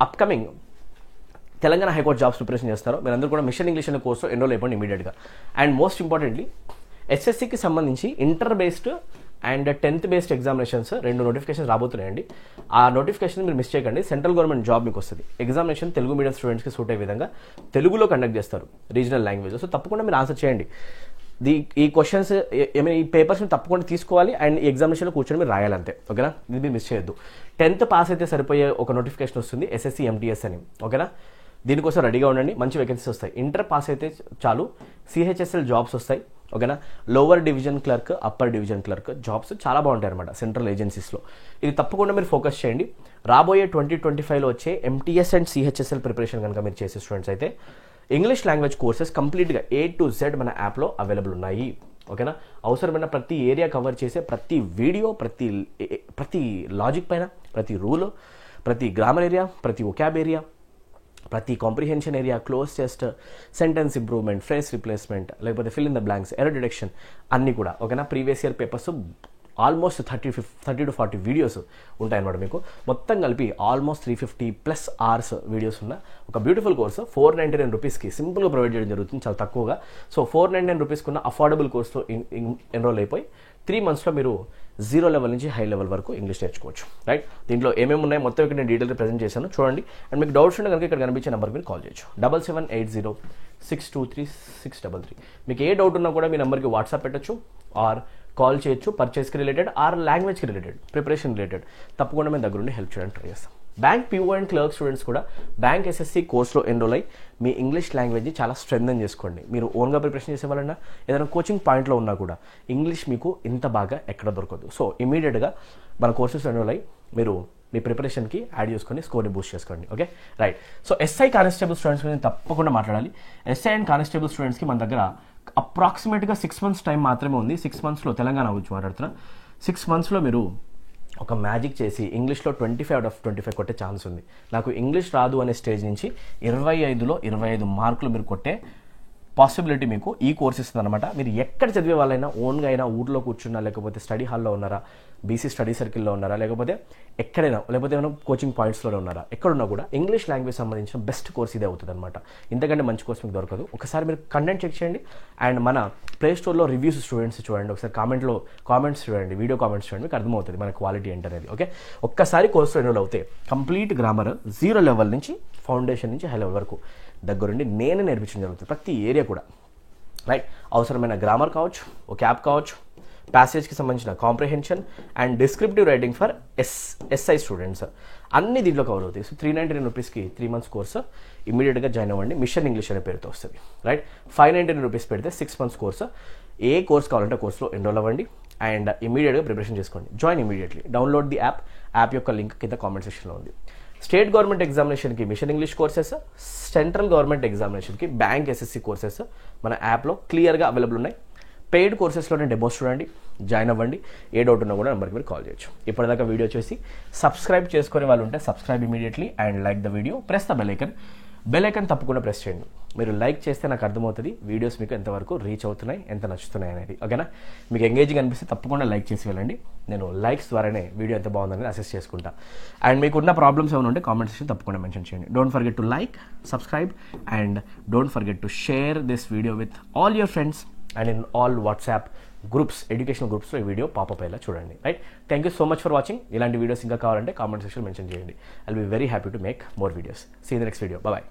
upcoming Telangana high court jobs preparation చేస్తారో మీరందరూ కూడా మిషన్ ఇంగ్లీష్ అనే కోర్సులో ఎన్రోల్ అయిపోండి ఇమీడియట్గా. అండ్ మోస్ట్ ఇంపార్టెంట్లీ SSCకి సంబంధించి inter based and 10th based examinations 2 notifications రాబోతున్నాయండి. ఆ నోటిఫికేషన్ మీరు మిస్ చేయకండి. సెంట్రల్ గవర్నమెంట్ జాబ్ మీకు వస్తుంది. ఎగ్జామినేషన్ తెలుగు మీడియం స్టూడెంట్స్కి సూట్ అయ్యే విధంగా తెలుగులో కండక్ట్ చేస్తారు, రీజనల్ లాంగ్వేజ్. సో తప్పకుండా మీరు ఆన్సర్ చేయండి. ఈ క్వశ్చన్స్ ఈ పేపర్స్ని తప్పకుండా తీసుకోవాలి అండ్ ఈ ఎగ్జామినేషన్లో కూర్చొని మీరు రాయాలంతే. ఓకేనా? ఇది మీరు మిస్ చేయొద్దు. 10th పాస్ అయితే సరిపోయే ఒక నోటిఫికేషన్ వస్తుంది, SSC MTS అని. ఓకేనా? దీనికోసం రెడీగా ఉండండి, మంచి వేకెన్సీస్ వస్తాయి. ఇంటర్ పాస్ అయితే చాలు, CHSL జాబ్స్ వస్తాయి. ఓకేనా? Lower division clerk, upper division clerk jobs చాలా బాగుంటాయి అనమాట సెంట్రల్ ఏజెన్సీస్లో. ఇది తప్పకుండా మీరు ఫోకస్ చేయండి. రాబోయే 2025లో వచ్చే MTS అండ్ CHSL ప్రిపరేషన్ కనుక మీరు చేసే స్టూడెంట్స్ అయితే ఇంగ్లీష్ లాంగ్వేజ్ కోర్సెస్ కంప్లీట్గా A to Z మన యాప్లో అవైలబుల్ ఉన్నాయి. ఓకేనా? అవసరమైన ప్రతి ఏరియా కవర్ చేసే ప్రతి వీడియో, ప్రతి లాజిక్ పైన, ప్రతి రూల్, ప్రతి గ్రామర్ ఏరియా, ప్రతి వొకాబ్ ఏరియా, ప్రతి comprehension area, cloze test, sentence improvement, phrase replacement, లేకపోతే fill in the blanks, error detection అన్నీ కూడా. ఓకేనా? Previous year papers almost 30 to 40 videos ఉంటాయన్నమాట. మీకు మొత్తం కలిపి ఆల్మోస్ట్ 350+ అవర్స్ వీడియోస్ ఉన్న ఒక బ్యూటిఫుల్ కోర్సు 499 రూపీస్కి సింపుల్గా ప్రొవైడ్ చేయడం జరుగుతుంది, చాలా తక్కువగా. సో 499 రూపీస్కి ఉన్న అఫోర్డబుల్ కోర్సులో ఎన్రోల్ అయిపోయి 3 monthsలో మీరు 0 లెవెల్ నుంచి హై లెవెల్ వరకు ఇంగ్లీష్ నేర్చుకోవచ్చు, రైట్? దీంట్లో ఏమేమి ఉన్నాయి మొత్తం ఇక్కడ నేను డీటెయిల్గా ప్రెజెంట్ చేశాను, చూడండి. అండ్ మీకు డౌట్స్ ఉంటే కనుక ఇక్కడ కనిపించే నెంబర్కి మీరు కాల్ చేయొచ్చు, 7780623633. మీకు ఏ డౌట్ ఉన్నా కూడా మీ నెంబర్కి వాట్సాప్ పెట్టచ్చు ఆర్ కాల్ చేయొచ్చు. పర్చేస్కి రిలేటెడ్ ఆర్ లాంగ్వేజ్కి రిలేటెడ్, ప్రిపరేషన్ రిలేటెడ్ తప్పకుండా మేము దగ్గరుండి హెల్ప్ చేయడానికి ట్రై చేస్తాం. Bank PO and clerk students కూడా బ్యాంక్ SSC కోర్స్లో ఎన్రోల్ అయ్యి మీ ఇంగ్లీష్ లాంగ్వేజ్ని చాలా స్ట్రెంథన్ చేసుకోండి. మీరు ఓన్గా ప్రిపరేషన్ చేసే వాళ్ళన్నా ఏదైనా కోచింగ్ పాయింట్లో ఉన్నా కూడా ఇంగ్లీష్ మీకు ఇంత బాగా ఎక్కడ దొరకదు. సో ఇమీడియట్గా మన కోర్సెస్ ఎన్రోల్ అయ్యి మీరు మీ ప్రిపరేషన్కి యాడ్ చేసుకొని స్కోర్ని బూస్ట్ చేసుకోండి. Okay, right? So SI constable students గురించి తప్పకుండా మాట్లాడాలి. SI అండ్ కానిస్టేబుల్ స్టూడెంట్స్కి మన దగ్గర అప్రాక్సిమేట్గా 6 months టైం మాత్రమే ఉంది. 6 monthsలో తెలంగాణ గురించి మాట్లాడుతున్నా. 6 monthsలో మీరు ఒక మ్యాజిక్ చేసి ఇంగ్లీష్లో 25 out of 25 కొట్టే ఛాన్స్ ఉంది. నాకు ఇంగ్లీష్ రాదు అనే స్టేజ్ నుంచి 25లో 25 మార్కులు మీరు కొట్టే పాసిబిలిటీ మీకు ఈ కోర్స్ ఇస్తుంది అనమాట. మీరు ఎక్కడ చదివే వాళ్ళైనా, ఓన్గా అయినా, ఊర్లో కూర్చున్నా, లేకపోతే స్టడీ హాల్లో ఉన్నారా, BC స్టడీ సర్కిల్లో ఉన్నారా, లేకపోతే ఎక్కడైనా, లేకపోతే ఏమైనా కోచింగ్ పాయింట్స్లో ఉన్నారా, ఎక్కడున్నా కూడా ఇంగ్లీష్ లాంగ్వేజ్ సంబంధించిన బెస్ట్ కోర్స్ ఇదే అవుతుంది అనమాట. ఇంతకంటే మంచి కోర్స్ మీకు దొరకదు. ఒకసారి మీరు కంటెంట్ చెక్ చేయండి అండ్ మన ప్లే స్టోర్లో రివ్యూస్ స్టూడెంట్స్ చూడండి, ఒకసారి కామెంట్స్ చూడండి, వీడియో కామెంట్స్ చూడండి, మీకు అర్థమవుతుంది మన క్వాలిటీ ఏంటనేది. ఓకే, ఒక్కసారి కోర్సులో ఎన్రోల్ అవుతే కంప్లీట్ గ్రామర్ 0 లెవెల్ నుంచి ఫౌండేషన్ నుంచి హై లెవెల్ వరకు దగ్గరుండి నేనే నేర్పించడం జరుగుతుంది, ప్రతి ఏరియా కూడా, రైట్? అవసరమైన గ్రామర్ కావచ్చు, వొకాబ్ కావచ్చు, ప్యాసేజ్కి సంబంధించిన comprehension and descriptive writing for SI students అన్ని దీంట్లో కవర్ అవుతాయి. సో 399 రూపీస్కి 3 months కోర్సు ఇమీడియట్గా జాయిన్ అవ్వండి. మిషన్ ఇంగ్లీష్ అనే పేరుతో వస్తుంది, రైట్? 599 రూపీస్ పెడితే 6 months కోర్సు. ఏ కోర్స్ కావాలంటే కోర్సులో ఎన్రోల్ అవ్వండి. అండ్ ఇమీడియట్గా ప్రిపరేషన్ చేసుకోండి. Join immediately. Download the app యొక్క లింక్ కింద కామెంట్ సెక్షన్లో ఉంది. స్టేట్ గవర్నమెంట్ ఎగ్జామినేషన్కి mission English courses, central government ఎగ్జామినేషన్కి బ్యాంక్ ఎస్ఎస్సి కోర్సెస్ మన యాప్లో క్లియర్గా అవైలబుల్ ఉన్నాయి. పెయిడ్ కోర్సెస్లోనే డెమోస్ చూడండి, జాయిన్ అవ్వండి. ఏ డౌట్ ఉన్నా కూడా నెంబర్కి మీరు కాల్ చేయొచ్చు. ఇప్పటిదాకా వీడియో చూసి సబ్స్క్రైబ్ చేసుకునే వాళ్ళు ఉంటే subscribe immediately and like the video, press the bell icon తప్పకుండా ప్రెస్ చేయండి. మీరు లైక్ చేస్తే నాకు అర్థమవుతుంది వీడియోస్ మీకు ఎంతవరకు రీచ్ అవుతున్నాయి, ఎంత నచ్చుతున్నాయి అనేది. ఓకేనా? మీకు ఎంగేజింగ్ అనిపిస్తే తప్పకుండా లైక్ చేసి వెళ్ళండి. నేను లైక్స్ ద్వారానే వీడియో ఎంత బాగుందని అసెస్ చేసుకుంటా. అండ్ మీకున్న ప్రాబ్లమ్స్ ఏమైనా ఉంటే కామెంట్ సెక్షన్ తప్పకుండా మెన్షన్ చేయండి. Don't forget to like, subscribe and don't forget to share this video with all your friends and in all WhatsApp groups, educational గ్రూప్స్లో ఈ వీడియో పాపప్ అయ్యేలా చూడండి. Right? Thank you so much for watching. ఇలాంటి videos ఇంకా కావాలంటే comment section mention చేయండి. I will be very happy to make more videos. See in the next video. Bye.